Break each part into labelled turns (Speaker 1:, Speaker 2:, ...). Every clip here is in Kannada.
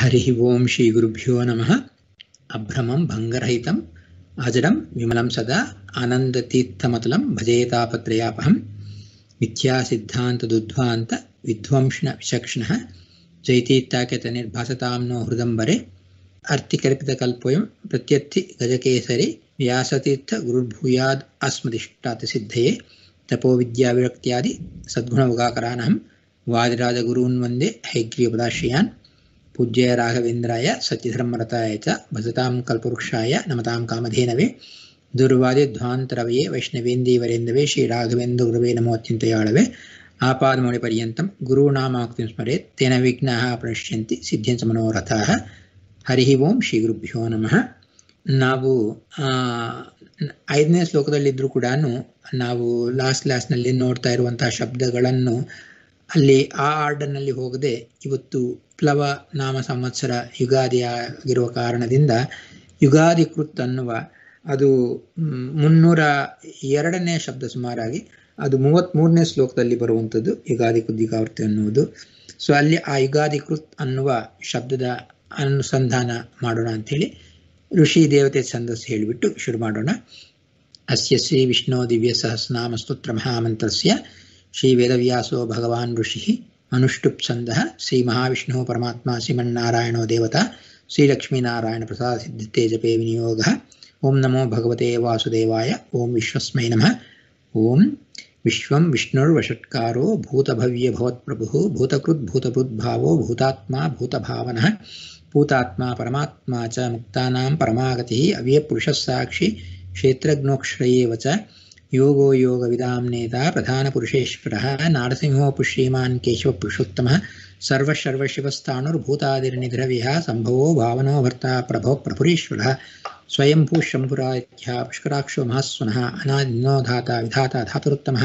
Speaker 1: हरिः ओं श्रीगुरुभ्यो नमः। अभ्रमं भङ्गरहितं अजडं विमलं सदा आनन्दतीर्थमतलं भजेतापत्रयापहं मिथ्यासिद्धान्तदुद्ध्वान्त विध्वंसनविचक्षणः जयतीर्थाख्यतनिर्भासतां नो हृदम्बरे अर्तिकल्पितकल्पोऽयं प्रत्यर्थि गजकेसरी व्यासतीर्थगुरुर्भूयाद् अस्मदिष्टार्थसिद्धये तपोविद्याविरक्त्यादि सद्गुणवगाकरानहं वादिराजगुरून् वन्दे हैग्रीवपदाश्रयान् पूज्य राघवेन्द्राय सत्यधर्मरताय च भजतां कल्पवृक्षाय नमतां कामधेनवे दुर्वादिध्वान्तरवये वैष्णवेन्दीवरेन्दवे श्रीराघवेन्द्रगुरवे नमो अत्यन्तयाळवे आपादमौलिपर्यन्तं गुरूणामाक्तिं स्मरेत् तेन विघ्नाः प्रणश्यन्ति सिद्ध्यन्ति मनोरथाः। हरिः ओं ಶ್ರೀಗುರುಭ್ಯೋ ನಮಃ. ನಾವು 5ನೇ ಶ್ಲೋಕದಲ್ಲಿದ್ದರೂ ಕೂಡ ನಾವು ಲಾಸ್ಟ್ ಕ್ಲಾಸ್ನಲ್ಲಿ ನೋಡ್ತಾ ಇರುವಂತಹ ಶಬ್ದಗಳನ್ನು ಅಲ್ಲಿ ಆ ಆರ್ಡರ್ನಲ್ಲಿ ಹೋಗದೆ ಇವತ್ತು ಪ್ಲವ ನಾಮ ಸಂವತ್ಸರ ಯುಗಾದಿ ಆಗಿರುವ ಕಾರಣದಿಂದ ಯುಗಾದಿ ಕೃತ್ ಅನ್ನುವ ಅದು 302ನೇ ಶಬ್ದ ಸುಮಾರಾಗಿ ಅದು 33ನೇ ಶ್ಲೋಕದಲ್ಲಿ ಬರುವಂಥದ್ದು ಯುಗಾದಿ ಕುದ್ದಿಗಾವರ್ತಿ ಅನ್ನುವುದು. ಸೊ ಅಲ್ಲಿ ಆ ಯುಗಾದಿ ಕೃತ್ ಅನ್ನುವ ಶಬ್ದದ ಅನುಸಂಧಾನ ಮಾಡೋಣ ಅಂಥೇಳಿ ಋಷಿ ದೇವತೆ ಛಂದಸ್ಸು ಹೇಳಿಬಿಟ್ಟು ಶುರು ಮಾಡೋಣ. ಅಸ್ಯ ಶ್ರೀ ವಿಷ್ಣು ದಿವ್ಯ ಸಹಸ್ರನಾಮ ಸ್ತೋತ್ರ ಮಹಾಮಂತ್ರಸ್ಯ ಶ್ರೀ ವೇದವ್ಯಾಸೋ ಭಗವಾನ್ ಋಷಿ ಅನುಷ್ಠುಪ್ ಛಂದಃ ಶ್ರೀ ಮಹಾವಿಷ್ಣು ಪರಮಾತ್ಮ ಶ್ರೀಮನ್ನಾರಾಯಣೋ ದೇವತಾ ಶ್ರೀಲಕ್ಷ್ಮೀನಾರಾಯಣ ಪ್ರಸಾದ ಸಿದ್ಧತೆ ಜಪೇ ವಿನಿಯೋಗ. ಓಂ ನಮೋ ಭಗವತೆ ವಾಸುದೇವಾಯ. ಓಂ ವಿಶ್ವಸ್ಮೈ ನಮಃ. ಓಂ ವಿಶ್ವಂ ವಿಷ್ಣುರ್ವಷಟ್ಕಾರೋ ಭೂತಭವ್ಯ ಭವತ್ಪ್ರಭುಃ ಭೂತಕೃತ್ ಭೂತಭೃದ್ಭಾವೋ ಭೂತಾತ್ಮಾ ಭೂತಭಾವನಃ ಭೂತಾತ್ಮ ಪರಮಾತ್ಮ ಚ ಮುಕ್ತಾನಾಂ ಪರಮಾಗತಿಃ ಅವ್ಯಪುರುಷಃ ಸಾಕ್ಷಿ ಕ್ಷೇತ್ರಜ್ಞೋಕ್ಷರಯೇವ ಚ ಯೋಗೋ ಯೋಗವಿದಾಂ ನೇತಾ ಪ್ರಧಾನಪುರುಷೇಶ್ವರಃ ನಾರಸಿಂಹೋಪು ಶ್ರೀಮಾನ್ ಕೇಶವಪುರುಷೋತ್ತಮಃ ಸರ್ವಶರ್ವಶಿವಸ್ಥಾಣುರ್ಭೂತಾದಿರ್ನಿಗ್ರಹ್ಯಃ ಸಂಭವೋ ಭಾವನೋ ಭರ್ತಾ ಪ್ರಭೋ ಪ್ರಭುರೀಶ್ವರಃ ಸ್ವಯಂಭೂ ಶಂಭುರಾಜ್ಯ ಪುಷ್ಕರಾಕ್ಷೋ ಮಹಾಸ್ವನಃ ಅನಾದಿನೋ ಧಾತಾ ವಿಧಾತಾ ಧಾತುರುತ್ತಮಃ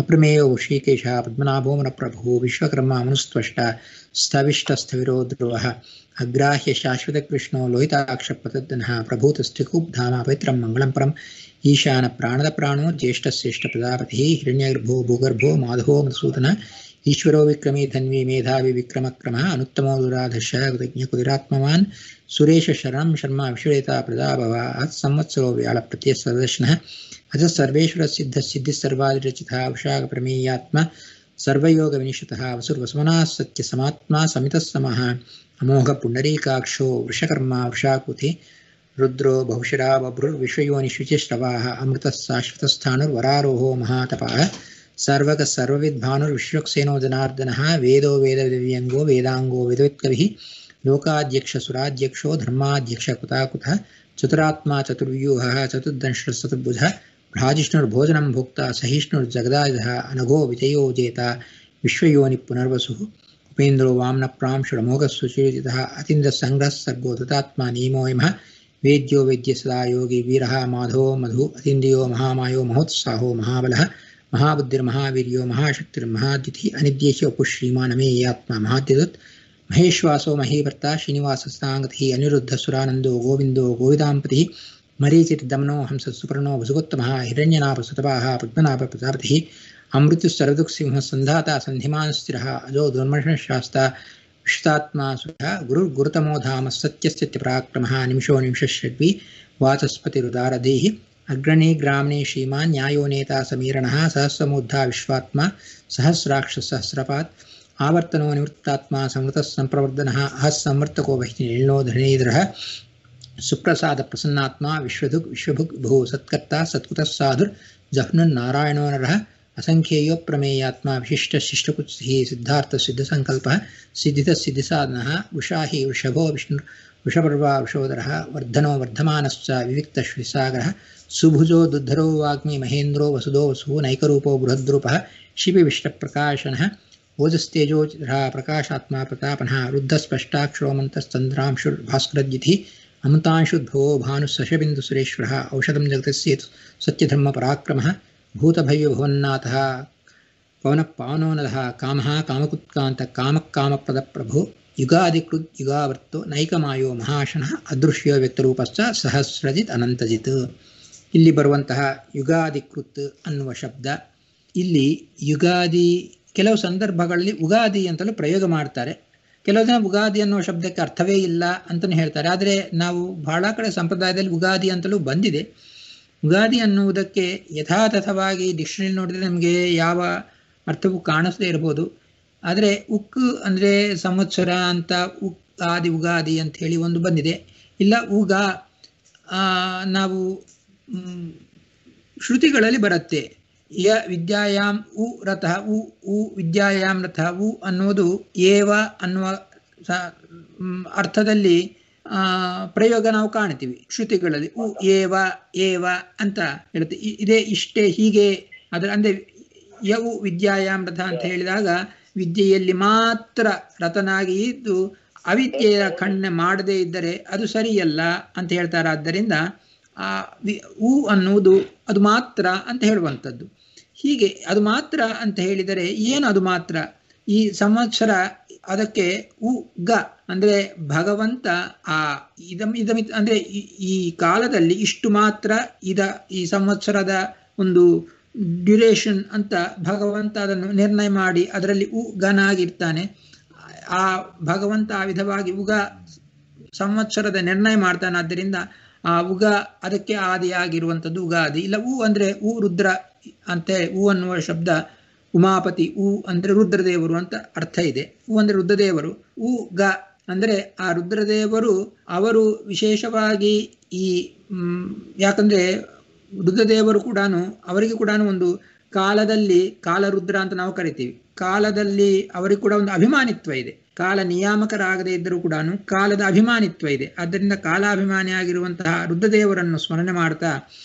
Speaker 1: ಅಪ್ರಮೇಯೋ ಶ್ರೀಕೇಶಃ ಪದ್ಮನಾಭೋ ಮನಪ್ರಭುಃ ವಿಶ್ವಕರ್ಮ ಮನುಸ್ತ್ವಷ್ಟ ಸ್ಥವಿಷ್ಟಸ್ಥವಿರೋ ಧ್ರುವಃ ಅಗ್ರಾಹ್ಯ ಶಾಶ್ವತಕೃಷ್ಣೋ ಲೋಹಿತಾಕ್ಷಪ್ರತದ್ದನಃ ಪ್ರಭೂತಸ್ಥಿಕೂಬ್ಧಾಮ ಪವಿತ್ರಂ ಮಂಗಳಂ ಪರಂ ಈಶಾನ ಪ್ರಾಣದ ಪ್ರಾಣೋ ಜ್ಯೇಷ್ಠಶ್ರೇಷ್ಠ ಪ್ರಜಾಪತಿಃ ಹಿರಣ್ಯಗರ್ಭೋ ಭೂಗರ್ಭೋ ಮಾಧವೋ ಮಧುಸೂದನಃ ಈಶ್ವರೋ ವಿಕ್ರಮೀ ಧನ್ವಿ ಮೇಧಾವಿ ವಿಕ್ರಮಕ್ರಮಃ ಅನುತ್ತಮೋ ದುರಾಧರ್ಷ ಕೃತಜ್ಞ ಕುದಿರಾತ್ಮವಾನ್ ಸುರೇಶ ಶರಣಂ ಶರ್ಮ ವಿಶ್ವರೇತ ಪ್ರಜಾಭವ ಅತ್ ಸಂವತ್ಸರೋ ವ್ಯಾಳ ಪ್ರತ್ಯಯ ಸರ್ವದರ್ಶನಃ ಅಜ ಸರ್ವೇಶ್ವರ ಸಿದ್ಧ ಸಿದ್ಧಿ ಸರ್ವಾದಿರಚಿತ ವಿಶಾಖ ಪ್ರಮೇಯಾತ್ಮ ಸರ್ವಯೋಗ ವಿನಿಶ್ಚಿತಃ ವಸುರ್ವಸುಮನಃ ಸತ್ಯ ಸಮಾತ್ಮ ಸಮಿತಃ ಸಮಃ ಅಮೋಘ ಪುಂಡರೀಕಾಕ್ಷೋ ವೃಷಕರ್ಮ ವೃಷಾಕೃತಿ ರುದ್ರೋ ಬಹುಶಿರಾ ಬಭ್ರುರ್ವಿಶ್ವಯೋನಿಶುಚಿಶ್ರವಾಃ ಅಮೃತಃ ಶಾಶ್ವತಸ್ಥಾಣುರ್ವರಾರೋಹೋ ಮಹಾತಪಃ ಸರ್ವಗ ಸರ್ವವಿದ್ಭಾನುರ್ವಿಶ್ವಕ್ಸೇನೋ ಜನಾರ್ದನಃ ವೇದೋ ವೇದವ್ಯಂಗೋ ವೇದಾಂಗೋ ವೇದವಿತ್ಕವಿಃ ಲೋಕಾಧ್ಯಕ್ಷ ಸುರಾಧ್ಯಕ್ಷೋ ಧರ್ಮಾಧ್ಯಕ್ಷ ಕುತಾಕುತಃ ಚತುರಾತ್ಮ ಚತುರ್ವ್ಯೂಹಃ ಚತುರ್ದಂಶ ಚತುರ್ಭುಜಃ ಭ್ರಾಜಿಷ್ಣುರ್ಭೋಜನಂ ಭೋಕ್ತಾ ಸಹಿಷ್ಣುರ್ಜಗದಾಜಃ ಅನಘೋ ವಿಜಯೋ ಜೇತ ವಿಶ್ವಯೋನಿ ಪುನರ್ವಸುಃ ಉಪೇಂದ್ರೋ ವಾಮ್ನಪ್ರಾಂಶುರಮೋಘಸ್ಸುಚಿರಿತಃ ಅತೀಂದ್ರ ಸಂಗ್ರಹ ಸರ್ಗೋ ತತಾತ್ಮ ನೇಮೋಯಮಃ ವೇದ್ಯೋ ವೇದ್ಯ ಸದಾ ಯೋಗಿ ವೀರಃ ಮಾಧವೋ ಮಧು ಅತೀಂದ್ರಿಯೋ ಮಹಾಮಾಯೋ ಮಹೋತ್ಸಾಹೋ ಮಹಾಬಲಃ ಮಹಾಬುದ್ಧಿರ್ಮಹಾವೀರ್ಯೋ ಮಹಾಶಕ್ತಿರ್ಮಹಾದ್ಯುತಿ ಅನಿದ್ಯೇಶ ಉಪು ಶ್ರೀಮಾನಮೇಯಾತ್ಮ ಮಹಾದ್ಯದುತ್ ಮಹೇಶ್ವಾಸೋ ಮಹೀಭರ್ತ ಶ್ರೀನಿವಾಸಸ್ತಾಂಗತಿ ಅನಿರುದ್ಧ ಸುರಾನಂದೋ ಗೋವಿಂದೋ ಗೋವಿದಾಂಪತಿ ಮರೀಚಿರ್ದಮನೋ ಹಂಸ ಸುಪರ್ಣೋ ವಸುಗೋತ್ತಮಃ ಹಿರಣ್ಯನಾಭ ಸುತಪಾಃ ಪದ್ಮನಾಭ ಪ್ರಜಾಪತಿ ಅಮೃತ್ಯು ಸರ್ವದುಃಸಿಂಹ ಸಂಧಾತ ಸಂಧಿಮಾನ್ ಸ್ಥಿರಃ ಅಜೋ ದುರ್ಮರ್ಷಶಾಸ್ತ ವಿಶ್ವತಾತ್ಮ ಸುಖ ಗುರುತಮೋ ಧಾಮ ಸತ್ಯಸ್ತ್ಯ ಪರಾಕ್ರಮಃ ನಿಮಿಷೋ ನಿಮಿಷಶ್ರಗ್ವಿ ವಾಚಸ್ಪತಿರುದಾರಧೀಃ ಅಗ್ರಣೀ ಗ್ರಾಮಣಿ ಶ್ರೀಮಾನ್ ನ್ಯಾಯೋ ನೇತಾ ಸಮೀರಣಃ ಸಹಸ್ರಮೂರ್ಧಾ ವಿಶ್ವಾತ್ಮ ಸಹಸ್ರಾಕ್ಷ ಸಹಸ್ರಪಾತ್ ಆವರ್ತನೋ ನಿವೃತ್ತಾತ್ಮ ಸಂವೃತಃ ಸಂಪ್ರವರ್ಧನಃ ಅಹಃ ಸಂವರ್ತಕೋ ವಹಿನಿ ನಿರ್ಣೋ ಧರಣೀಧರಃ ಸುಪ್ರಸಾದ ಪ್ರಸನ್ನಾತ್ಮ ವಿಶ್ವಧುಗ್ ವಿಶ್ವಭುಗ್ ಭೂ ಸತ್ಕರ್ತ ಸತ್ಕೃತಃ ಸಾಧುರ್ ಜಹ್ನುನ್ನಾರಾಯಣೋ ನರಃ ಅಸಂಖ್ಯೇಯೋ ಪ್ರಮೇಯಾತ್ಮ ವಿಶಿಷ್ಟ ಶಿಷ್ಟಕುತ್ಸಿಃ ಸಿದ್ಧಾರ್ಥ ಸಿದ್ಧಸಂಕಲ್ಪಃ ಸಿದ್ಧಿತಃ ಸಿದ್ಧಿಸಾಧನಃ ವೃಷಾಹಿ ವೃಷಭೋ ವಿಷ್ಣು ವೃಷಪರ್ವಾ ವೃಷೋದರಃ ವರ್ಧನೋ ವರ್ಧಮಾನಶ್ಚ ವಿವಿಕ್ತ ಶ್ರೀಸಾಗರಃ ಸುಭುಜೋ ದುದ್ಧರೋ ವಾಗ್ಮಿ ಮಹೇಂದ್ರೋ ವಸುದೋ ವಸುಃ ನೈಕರೂಪೋ ಬೃಹದ್ರೂಪಃ ಶಿಪಿ ವಿಷ್ಟಪ್ರಕಾಶನಃ ಓಜಸ್ತೇಜೋಚಿತಃ ಪ್ರಕಾಶಾತ್ಮ ಪ್ರತಾಪನಃ ರುದ್ಧಸ್ಪಷ್ಟಾಕ್ಷರೋ ಮಂತಶ್ಚಂದ್ರಾಂಶುರ್ಭಾಸ್ಕರದ್ಯುತಿಃ ಅಮೃತಾಂಶುದ್ಭವೋ ಭಾನುಃ ಸುರೇಶ್ವರಃ ಔಷಧಂ ಜಗತಸ್ಯ ಸತ್ಯಧರ್ಮ ಪರಾಕ್ರಮಃ ಭೂತಭವ್ಯಭುವನ್ನಾಥಃ ಪವನಃ ಕಾಮಃ ಕಾಮಕುತ್ಕಾಂತ ಕಾಮಕಾಮಪ್ರದ ಪ್ರಭು ಯುಗಾದಿಕೃತ್ ಯುಗಾವರ್ತೋ ನೈಕಮಾಯೋ ಮಹಾಶನಃ ಅದೃಶ್ಯೋ ವ್ಯಕ್ತರೂಪಶ್ಚ ಸಹಸ್ರಜಿತ್ ಅನಂತಜಿತ್. ಇಲ್ಲಿ ಬರುವಂತಹ ಯುಗಾದಿಕೃತ್ ಅನ್ನುವ ಶಬ್ದ ಇಲ್ಲಿ ಯುಗಾದಿ ಕೆಲವು ಸಂದರ್ಭಗಳಲ್ಲಿ ಉಗಾದಿ ಅಂತಲೂ ಪ್ರಯೋಗ ಮಾಡ್ತಾರೆ. ಕೆಲವು ಜನ ಉಗಾದಿ ಅನ್ನುವ ಶಬ್ದಕ್ಕೆ ಅರ್ಥವೇ ಇಲ್ಲ ಅಂತಲೂ ಹೇಳ್ತಾರೆ. ಆದರೆ ನಾವು ಬಹಳ ಕಡೆ ಸಂಪ್ರದಾಯದಲ್ಲಿ ಉಗಾದಿ ಅಂತಲೂ ಬಂದಿದೆ. ಉಗಾದಿ ಅನ್ನುವುದಕ್ಕೆ ಯಥಾತಥವಾಗಿ ಡಿಕ್ಷನರಿ ನೋಡಿದರೆ ನಮಗೆ ಯಾವ ಅರ್ಥವೂ ಕಾಣಿಸದೇ ಇರ್ಬೋದು. ಆದರೆ ಉಕ್ ಅಂದರೆ ಸಂವತ್ಸರ ಅಂತ, ಉಗಾದಿ ಅಂತ ಹೇಳಿ ಒಂದು ಬಂದಿದೆ. ಇಲ್ಲ ಉಗ ನಾವು ಶ್ರುತಿಗಳಲ್ಲಿ ಬರುತ್ತೆ. ಯ ವಿದ್ಯಾಯಾಮ್ ಉ ರಥಃ ಉ ವಿದ್ಯಾಯಾಮ್ ರಥಃ ಅನ್ನುವುದು ಏವ ಅನ್ನುವ ಅರ್ಥದಲ್ಲಿ ಪ್ರಯೋಗ ನಾವು ಕಾಣ್ತೀವಿ ಶ್ರುತಿಗಳಲ್ಲಿ. ಏವ ಏವ ಅಂತ ಹೇಳುತ್ತೆ. ಇದೇ ಇಷ್ಟೇ ಹೀಗೆ ಅದರ ಅಂದರೆ ಯವು ವಿದ್ಯಾಯಾಮ್ ರಥ ಅಂತ ಹೇಳಿದಾಗ ವಿದ್ಯೆಯಲ್ಲಿ ಮಾತ್ರ ರಥನಾಗಿ ಇದ್ದು ಅವಿದ್ಯೆಯ ಖಂಡನೆ ಮಾಡದೇ ಇದ್ದರೆ ಅದು ಸರಿಯಲ್ಲ ಅಂತ ಹೇಳ್ತಾರೆ. ಆದ್ದರಿಂದ ಅನ್ನುವುದು ಅದು ಮಾತ್ರ ಅಂತ ಹೇಳುವಂಥದ್ದು. ಹೀಗೆ ಅದು ಮಾತ್ರ ಅಂತ ಹೇಳಿದರೆ ಏನು ಅದು ಮಾತ್ರ? ಈ ಸಂವತ್ಸರ ಅದಕ್ಕೆ ಗ ಅಂದರೆ ಭಗವಂತ ಅಂದರೆ ಈ ಕಾಲದಲ್ಲಿ ಇಷ್ಟು ಮಾತ್ರ ಈ ಸಂವತ್ಸರದ ಒಂದು ಡ್ಯೂರೇಷನ್ ಅಂತ ಭಗವಂತ ಅದನ್ನು ನಿರ್ಣಯ ಮಾಡಿ ಅದರಲ್ಲಿ ಗನಾಗಿರ್ತಾನೆ. ಆ ಭಗವಂತ ಆ ವಿಧವಾಗಿ ಸಂವತ್ಸರದ ನಿರ್ಣಯ ಮಾಡ್ತಾನೆ. ಆದ್ದರಿಂದ ಆ ಅದಕ್ಕೆ ಆದಿಯಾಗಿರುವಂಥದ್ದು ಉಗಾದಿ. ಇಲ್ಲ ಅಂದರೆ ರುದ್ರ ಅಂತೆ. ಅನ್ನುವ ಶಬ್ದ ಉಮಾಪತಿ, ಅಂದರೆ ರುದ್ರದೇವರು ಅಂತ ಅರ್ಥ ಇದೆ. ಅಂದರೆ ರುದ್ರದೇವರು. ಅಂದರೆ ಆ ರುದ್ರದೇವರು ಅವರು ವಿಶೇಷವಾಗಿ ಈ ಯಾಕಂದ್ರೆ ರುದ್ರದೇವರು ಕೂಡ ಅವರಿಗೆ ಕೂಡ ಒಂದು ಕಾಲದಲ್ಲಿ ಕಾಲರುದ್ರ ಅಂತ ನಾವು ಕರಿತೀವಿ. ಕಾಲದಲ್ಲಿ ಅವರಿಗೆ ಕೂಡ ಒಂದು ಅಭಿಮಾನಿತ್ವ ಇದೆ. ಕಾಲ ನಿಯಾಮಕರಾಗದೇ ಇದ್ದರೂ ಕೂಡ ಕಾಲದ ಅಭಿಮಾನಿತ್ವ ಇದೆ. ಆದ್ದರಿಂದ ಕಾಲಾಭಿಮಾನಿಯಾಗಿರುವಂತಹ ರುದ್ರದೇವರನ್ನು ಸ್ಮರಣೆ ಮಾಡ್ತಾ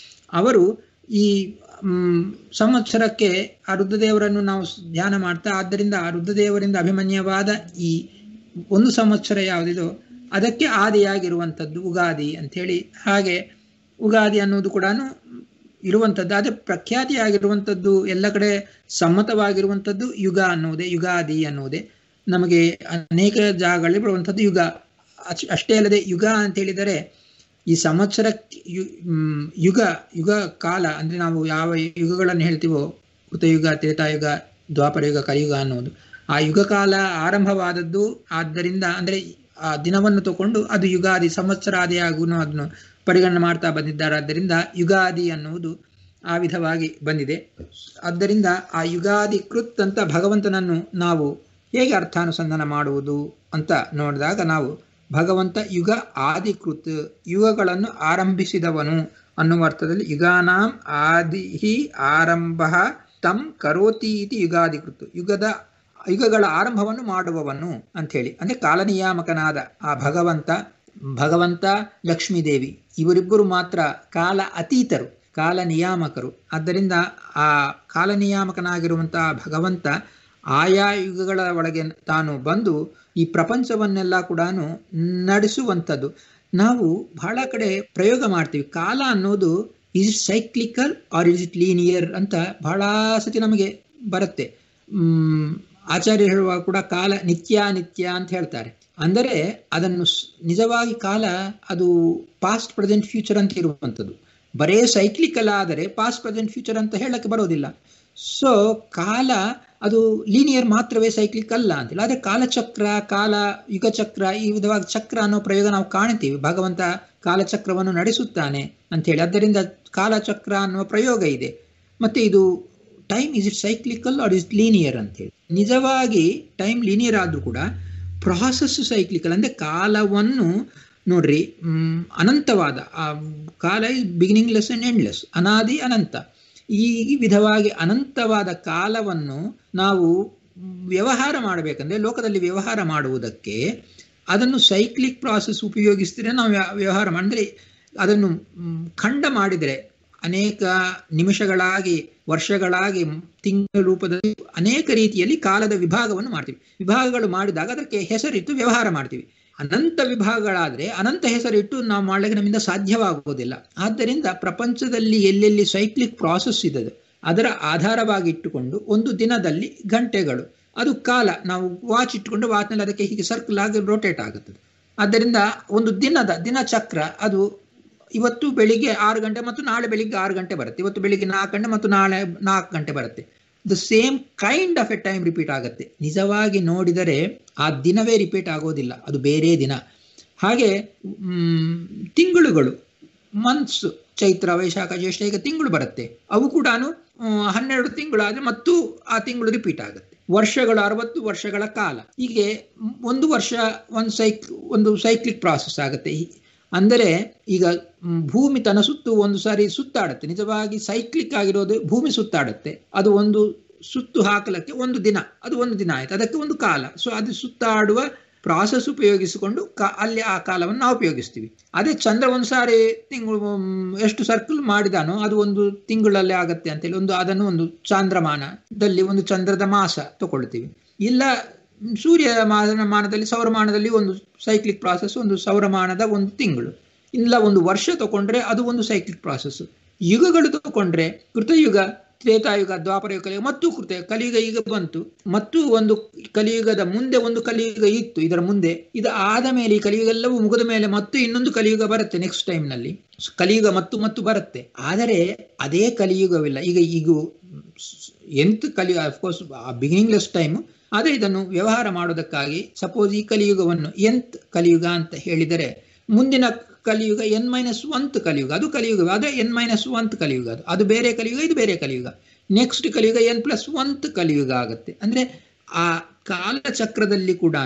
Speaker 1: ಅವರು ಈ ಸಂವತ್ಸರಕ್ಕೆ ಆ ರುದ್ರದೇವರನ್ನು ನಾವು ಧ್ಯಾನ ಮಾಡ್ತಾ, ಆದ್ದರಿಂದ ಆ ರುದ್ರದೇವರಿಂದ ಅಭಿಮನ್ಯವಾದ ಈ ಒಂದು ಸಂವತ್ಸರ ಯಾವುದಿದೋ ಅದಕ್ಕೆ ಆದಿಯಾಗಿರುವಂಥದ್ದು ಉಗಾದಿ ಅಂಥೇಳಿ. ಹಾಗೆ ಉಗಾದಿ ಅನ್ನೋದು ಕೂಡ ಇರುವಂಥದ್ದು. ಆದರೆ ಪ್ರಖ್ಯಾತಿಯಾಗಿರುವಂಥದ್ದು ಎಲ್ಲ ಕಡೆ ಸಮ್ಮತವಾಗಿರುವಂಥದ್ದು ಯುಗಾದಿ ಅನ್ನುವುದೇ ನಮಗೆ ಅನೇಕ ಜಾಗಗಳಲ್ಲಿ ಬರುವಂಥದ್ದು ಯುಗ. ಅಷ್ಟೇ ಅಲ್ಲದೆ ಯುಗ ಅಂತ ಹೇಳಿದರೆ ಈ ಸಂವತ್ಸರ ಯುಗ ಕಾಲ ಅಂದರೆ ನಾವು ಯಾವ ಯುಗಗಳನ್ನು ಹೇಳ್ತೀವೋ, ಕೃತಯುಗ, ತ್ರೇತಾಯುಗ, ದ್ವಾಪರಯುಗ, ಕಲಿಯುಗ ಅನ್ನೋದು ಆ ಯುಗ ಕಾಲ ಆರಂಭವಾದದ್ದು. ಆದ್ದರಿಂದ ಅಂದರೆ ಆ ದಿನವನ್ನು ತಗೊಂಡು ಅದು ಯುಗಾದಿ ಸಂವತ್ಸರಾದಿ ಆಗುನು ಅದನ್ನು ಪರಿಗಣನೆ ಮಾಡ್ತಾ ಬಂದಿದ್ದಾರೆ. ಆದ್ದರಿಂದ ಯುಗಾದಿ ಅನ್ನುವುದು ಆ ವಿಧವಾಗಿ ಬಂದಿದೆ. ಆದ್ದರಿಂದ ಆ ಯುಗಾದಿ ಕೃತ್ ಅಂತ ಭಗವಂತನನ್ನು ನಾವು ಹೇಗೆ ಅರ್ಥಾನುಸಂಧಾನ ಮಾಡುವುದು ಅಂತ ನೋಡಿದಾಗ ನಾವು ಭಗವಂತ ಯುಗ ಆದಿಕೃತ್, ಯುಗಗಳನ್ನು ಆರಂಭಿಸಿದವನು ಅನ್ನುವ ಅರ್ಥದಲ್ಲಿ ಯುಗಾನಾಂ ಆದಿಹಿ ಆರಂಭ ತಂ ಕರೋತಿ ಇತಿ ಯುಗಾದಿಕೃತ್, ಯುಗಗಳ ಆರಂಭವನ್ನು ಮಾಡುವವನು ಅಂಥೇಳಿ. ಅಂದರೆ ಕಾಲನಿಯಾಮಕನಾದ ಆ ಭಗವಂತ ಲಕ್ಷ್ಮೀದೇವಿ ಇವರಿಬ್ಬರು ಮಾತ್ರ ಕಾಲ ಅತೀತರು, ಕಾಲ ನಿಯಾಮಕರು. ಆದ್ದರಿಂದ ಆ ಕಾಲನಿಯಾಮಕನಾಗಿರುವಂತಹ ಭಗವಂತ ಆಯಾ ಯುಗಗಳ ಒಳಗೆ ತಾನು ಬಂದು ಈ ಪ್ರಪಂಚವನ್ನೆಲ್ಲ ಕೂಡ ನಡೆಸುವಂಥದ್ದು. ನಾವು ಬಹಳ ಕಡೆ ಪ್ರಯೋಗ ಮಾಡ್ತೀವಿ, ಕಾಲ ಅನ್ನೋದು is it cyclical or is it linear ಅಂತ ಬಹಳ ಸತಿ ನಮಗೆ ಬರುತ್ತೆ. ಆಚಾರ್ಯರು ಹೇಳುವಾಗ ಕೂಡ ಕಾಲ ನಿತ್ಯ ಅಂತ ಹೇಳ್ತಾರೆ. ಅಂದರೆ ಅದನ್ನು ನಿಜವಾಗಿ ಕಾಲ ಅದು ಪಾಸ್ಟ್ ಪ್ರೆಸೆಂಟ್ ಫ್ಯೂಚರ್ ಅಂತ ಇರುವಂಥದ್ದು. ಬರೇ ಸೈಕ್ಲಿಕಲ್ ಆದರೆ ಪಾಸ್ಟ್ ಪ್ರೆಸೆಂಟ್ ಫ್ಯೂಚರ್ ಅಂತ ಹೇಳಕ್ಕೆ ಬರೋದಿಲ್ಲ. ಸೊ ಕಾಲ ಅದು ಲೀನಿಯರ್ ಮಾತ್ರವೇ, ಸೈಕ್ಲಿಕ್ ಅಲ್ಲ ಅಂತಿಲ್ಲ. ಆದರೆ ಕಾಲಚಕ್ರ, ಯುಗಚಕ್ರ, ಈ ವಿಧವಾಗಿ ಚಕ್ರ ಅನ್ನೋ ಪ್ರಯೋಗ ನಾವು ಕಾಣ್ತೀವಿ. ಭಗವಂತ ಕಾಲಚಕ್ರವನ್ನು ನಡೆಸುತ್ತಾನೆ ಅಂಥೇಳಿ. ಆದ್ದರಿಂದ ಕಾಲಚಕ್ರ ಅನ್ನುವ ಪ್ರಯೋಗ ಇದೆ. ಮತ್ತೆ ಇದು time is it cyclical or is linear ಅಂತೇಳಿ. ನಿಜವಾಗಿ ಟೈಮ್ ಲೀನಿಯರ್ ಆದರೂ ಕೂಡ ಪ್ರಾಸೆಸ್ ಸೈಕ್ಲಿಕಲ್. ಅಂದರೆ ಕಾಲವನ್ನು ನೋಡ್ರಿ, ಅನಂತವಾದ ಕಾಲ ಇಸ್ ಬಿಗಿನಿಂಗ್ಲೆಸ್ ಅಂಡ್ ಎಂಡ್ಲೆಸ್, ಅನಾದಿ ಅನಂತ. ಈ ವಿಧವಾಗಿ ಅನಂತವಾದ ಕಾಲವನ್ನು ನಾವು ವ್ಯವಹಾರ ಮಾಡಬೇಕಂದ್ರೆ, ಲೋಕದಲ್ಲಿ ವ್ಯವಹಾರ ಮಾಡುವುದಕ್ಕೆ ಅದನ್ನು ಸೈಕ್ಲಿಕ್ ಪ್ರಾಸೆಸ್ ಉಪಯೋಗಿಸಿದ್ರೆ ನಾವು ವ್ಯವಹಾರ ಮಾಡಿದ್ರೆ, ಅದನ್ನು ಖಂಡ ಮಾಡಿದರೆ ಅನೇಕ ನಿಮಿಷಗಳಾಗಿ, ವರ್ಷಗಳಾಗಿ, ತಿಂಗಳ ರೂಪದಲ್ಲಿ ಅನೇಕ ರೀತಿಯಲ್ಲಿ ಕಾಲದ ವಿಭಾಗವನ್ನು ಮಾಡ್ತೀವಿ. ವಿಭಾಗಗಳು ಮಾಡಿದಾಗ ಅದಕ್ಕೆ ಹೆಸರಿಟ್ಟು ವ್ಯವಹಾರ ಮಾಡ್ತೀವಿ. ಅನಂತ ವಿಭಾಗಗಳಾದರೆ ಅನಂತ ಹೆಸರಿಟ್ಟು ನಾವು ಮಾಡಲಿಕ್ಕೆ ನಮ್ಮಿಂದ ಸಾಧ್ಯವಾಗುವುದಿಲ್ಲ. ಆದ್ದರಿಂದ ಪ್ರಪಂಚದಲ್ಲಿ ಎಲ್ಲೆಲ್ಲಿ ಸೈಕ್ಲಿಕ್ ಪ್ರಾಸೆಸ್ ಇದೆ ಅದರ ಆಧಾರವಾಗಿ ಇಟ್ಟುಕೊಂಡು ಒಂದು ದಿನದಲ್ಲಿ ಗಂಟೆಗಳು, ಅದು ಕಾಲ. ನಾವು ವಾಚ್ ಇಟ್ಟುಕೊಂಡು ವಾಚ್ನಲ್ಲಿ ಅದಕ್ಕೆ ಹೀಗೆ ಸರ್ಕಲ್ ಆಗಿ ರೋಟೇಟ್ ಆಗುತ್ತದೆ. ಆದ್ದರಿಂದ ಒಂದು ದಿನಚಕ್ರ ಅದು ಇವತ್ತು ಬೆಳಿಗ್ಗೆ 6 ಗಂಟೆ ಮತ್ತು ನಾಳೆ ಬೆಳಿಗ್ಗೆ 6 ಗಂಟೆ ಬರುತ್ತೆ. ಇವತ್ತು ಬೆಳಿಗ್ಗೆ 4 ಗಂಟೆ ಮತ್ತು ನಾಳೆ 4 ಗಂಟೆ ಬರುತ್ತೆ. The same kind of A time repeat ಆಗುತ್ತೆ. ನಿಜವಾಗಿ ನೋಡಿದರೆ ಆ ದಿನವೇ ರಿಪೀಟ್ ಆಗೋದಿಲ್ಲ, ಅದು ಬೇರೆ ದಿನ. ಹಾಗೆ ತಿಂಗಳುಗಳು, ಮಂತ್ಸ್, ಚೈತ್ರ, ವೈಶಾಖ, ಜ್ಯೇಷ್ಠ, ಈಗ ತಿಂಗಳು ಬರುತ್ತೆ. ಅವು ಕೂಡ 12 ತಿಂಗಳಾದರೆ ಮತ್ತು ಆ ತಿಂಗಳು ರಿಪೀಟ್ ಆಗುತ್ತೆ. ವರ್ಷಗಳು 60 ವರ್ಷಗಳ ಕಾಲ. ಹೀಗೆ ಒಂದು ವರ್ಷ ಒಂದು ಸೈಕ್ಲಿಕ್ ಪ್ರಾಸೆಸ್ ಆಗುತ್ತೆ. ಅಂದರೆ ಈಗ ಭೂಮಿ ತನ್ನ ಸುತ್ತು ಒಂದು ಸಾರಿ ಸುತ್ತಾಡುತ್ತೆ. ನಿಜವಾಗಿ ಸೈಕ್ಲಿಕ್ ಆಗಿರೋದು ಭೂಮಿ ಸುತ್ತಾಡುತ್ತೆ. ಅದು ಒಂದು ಸುತ್ತು ಹಾಕಲಕ್ಕೆ ಒಂದು ದಿನ, ಅದು ಒಂದು ದಿನ ಆಯ್ತು, ಅದಕ್ಕೆ ಒಂದು ಕಾಲ. ಸೊ ಅದು ಸುತ್ತಾಡುವ ಪ್ರಾಸೆಸ್ ಉಪಯೋಗಿಸಿಕೊಂಡು ಅಲ್ಲಿ ಆ ಕಾಲವನ್ನು ನಾವು ಉಪಯೋಗಿಸ್ತೀವಿ. ಅದೇ ಚಂದ್ರ ಒಂದು ಸಾರಿ ತಿಂಗಳು ಎಷ್ಟು ಸರ್ಕಲ್ ಮಾಡಿದಾನೋ ಅದು ಒಂದು ತಿಂಗಳಲ್ಲೇ ಆಗತ್ತೆ ಅಂತೇಳಿ ಅದನ್ನು ಒಂದು ಚಾಂದ್ರಮಾನದಲ್ಲಿ ಒಂದು ಚಂದ್ರದ ಮಾಸ ತಗೊಳ್ತೀವಿ. ಇಲ್ಲ ಸೂರ್ಯ ಮಾನದಲ್ಲಿ, ಸೌರಮಾನದಲ್ಲಿ ಒಂದು ಸೈಕ್ಲಿಕ್ ಪ್ರಾಸೆಸ್, ಒಂದು ಸೌರಮಾನದ ಒಂದು ತಿಂಗಳು. ಇಲ್ಲ ಒಂದು ವರ್ಷ ತಗೊಂಡ್ರೆ ಅದು ಒಂದು ಸೈಕ್ಲಿಕ್ ಪ್ರಾಸೆಸ್. ಯುಗಗಳು ತಗೊಂಡ್ರೆ ಕೃತಯುಗ, ತ್ರೇತಾಯುಗ, ದ್ವಾಪರಯುಗ, ಕಲಿಯುಗ ಮತ್ತು ಕಲಿಯುಗ ಈಗ ಬಂತು. ಮತ್ತು ಒಂದು ಕಲಿಯುಗದ ಮುಂದೆ ಒಂದು ಕಲಿಯುಗ ಇತ್ತು, ಇದರ ಮುಂದೆ. ಇದು ಆದ ಮೇಲೆ ಈ ಕಲಿಯುಗ ಎಲ್ಲವೂ ಮುಗಿದ ಮೇಲೆ ಮತ್ತು ಇನ್ನೊಂದು ಕಲಿಯುಗ ಬರುತ್ತೆ ನೆಕ್ಸ್ಟ್ ಟೈಮ್ನಲ್ಲಿ. ಕಲಿಯುಗ ಮತ್ತು ಬರುತ್ತೆ. ಆದರೆ ಅದೇ ಕಲಿಯುಗವಿಲ್ಲ. ಈಗ ಎಂತ ಕಲಿಯುಗ, ಅಫ್ಕೋರ್ಸ್ ಬಿಗಿನಿಂಗ್ಲೆಸ್ ಟೈಮ್. ಆದರೆ ಇದನ್ನು ವ್ಯವಹಾರ ಮಾಡೋದಕ್ಕಾಗಿ ಸಪೋಸ್ ಈ ಕಲಿಯುಗವನ್ನು ಎಂತ್ ಕಲಿಯುಗ ಅಂತ ಹೇಳಿದರೆ, ಮುಂದಿನ ಕಲಿಯುಗ N-1th ಕಲಿಯುಗ, ಅದು ಕಲಿಯುಗ. ಅದೇ N-1th ಕಲಿಯುಗ, ಅದು ಬೇರೆ ಕಲಿಯುಗ, ಇದು ಬೇರೆ ಕಲಿಯುಗ. ನೆಕ್ಸ್ಟ್ ಕಲಿಯುಗ N+1th ಕಲಿಯುಗ ಆಗುತ್ತೆ. ಅಂದ್ರೆ ಆ ಕಾಲಚಕ್ರದಲ್ಲಿ ಕೂಡ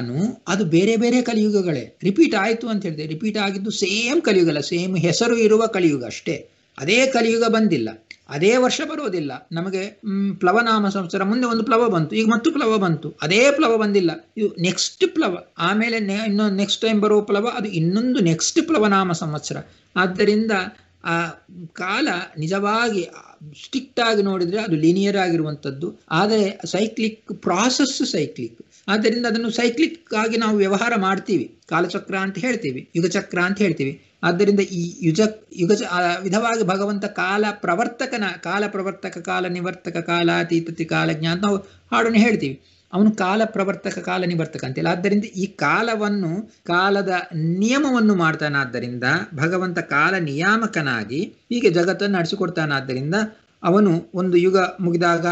Speaker 1: ಅದು ಬೇರೆ ಬೇರೆ ಕಲಿಯುಗಗಳೇ ರಿಪೀಟ್ ಆಯಿತು ಅಂತ ಹೇಳಿದೆ. ರಿಪೀಟ್ ಆಗಿದ್ದು ಸೇಮ್ ಕಲಿಯುಗಲ್ಲ, ಸೇಮ್ ಹೆಸರು ಇರುವ ಕಲಿಯುಗ ಅಷ್ಟೇ. ಅದೇ ಕಲಿಯುಗ ಬಂದಿಲ್ಲ, ಅದೇ ವರ್ಷ ಬರೋದಿಲ್ಲ. ನಮಗೆ ಪ್ಲವನಾಮ ಸಂವತ್ಸರ, ಮುಂದೆ ಒಂದು ಪ್ಲವ ಬಂತು, ಈಗ ಮತ್ತು ಪ್ಲವ ಬಂತು, ಅದೇ ಪ್ಲವ ಬಂದಿಲ್ಲ, ಇದು ನೆಕ್ಸ್ಟ್ ಪ್ಲವ. ಆಮೇಲೆ ಇನ್ನೊಂದು ನೆಕ್ಸ್ಟ್ ಟೈಮ್ ಬರೋ ಪ್ಲವ, ಅದು ಇನ್ನೊಂದು ನೆಕ್ಸ್ಟ್ ಪ್ಲವನಾಮ ಸಂವತ್ಸರ. ಆದ್ದರಿಂದ ಆ ಕಾಲ ನಿಜವಾಗಿ ಸ್ಟ್ರಿಕ್ಟ್ ಆಗಿ ನೋಡಿದ್ರೆ ಅದು ಲೀನಿಯರ್ ಆಗಿರುವಂಥದ್ದು. ಆದರೆ ಸೈಕ್ಲಿಕ್ ಪ್ರಾಸೆಸ್ ಸೈಕ್ಲಿಕ್. ಆದ್ದರಿಂದ ಅದನ್ನು ಸೈಕ್ಲಿಕ್ ಆಗಿ ನಾವು ವ್ಯವಹಾರ ಮಾಡ್ತೀವಿ. ಕಾಲಚಕ್ರ ಅಂತ ಹೇಳ್ತೀವಿ, ಯುಗಚಕ್ರ ಅಂತ ಹೇಳ್ತೀವಿ. ಆದ್ದರಿಂದ ಈ ವಿಧವಾಗಿ ಭಗವಂತ ಕಾಲ ಪ್ರವರ್ತಕ, ಕಾಲ ನಿವರ್ತಕ, ಕಾಲಾತೀತತಿ, ಕಾಲಜ್ಞ ಅಂತ ನಾವು ಹಾಡನ್ನು ಹೇಳ್ತೀವಿ. ಅವನು ಕಾಲ ಪ್ರವರ್ತಕ, ಕಾಲ ನಿವರ್ತಕ ಅಂತೇಳಿ. ಆದ್ದರಿಂದ ಈ ಕಾಲದ ನಿಯಮವನ್ನು ಮಾಡ್ತಾನಾದ್ದರಿಂದ ಭಗವಂತ ಕಾಲ ನಿಯಾಮಕನಾಗಿ ಹೀಗೆ ಜಗತ್ತನ್ನು ನಡೆಸಿಕೊಡ್ತಾನಾದ್ದರಿಂದ ಅವನು ಒಂದು ಯುಗ ಮುಗಿದಾಗ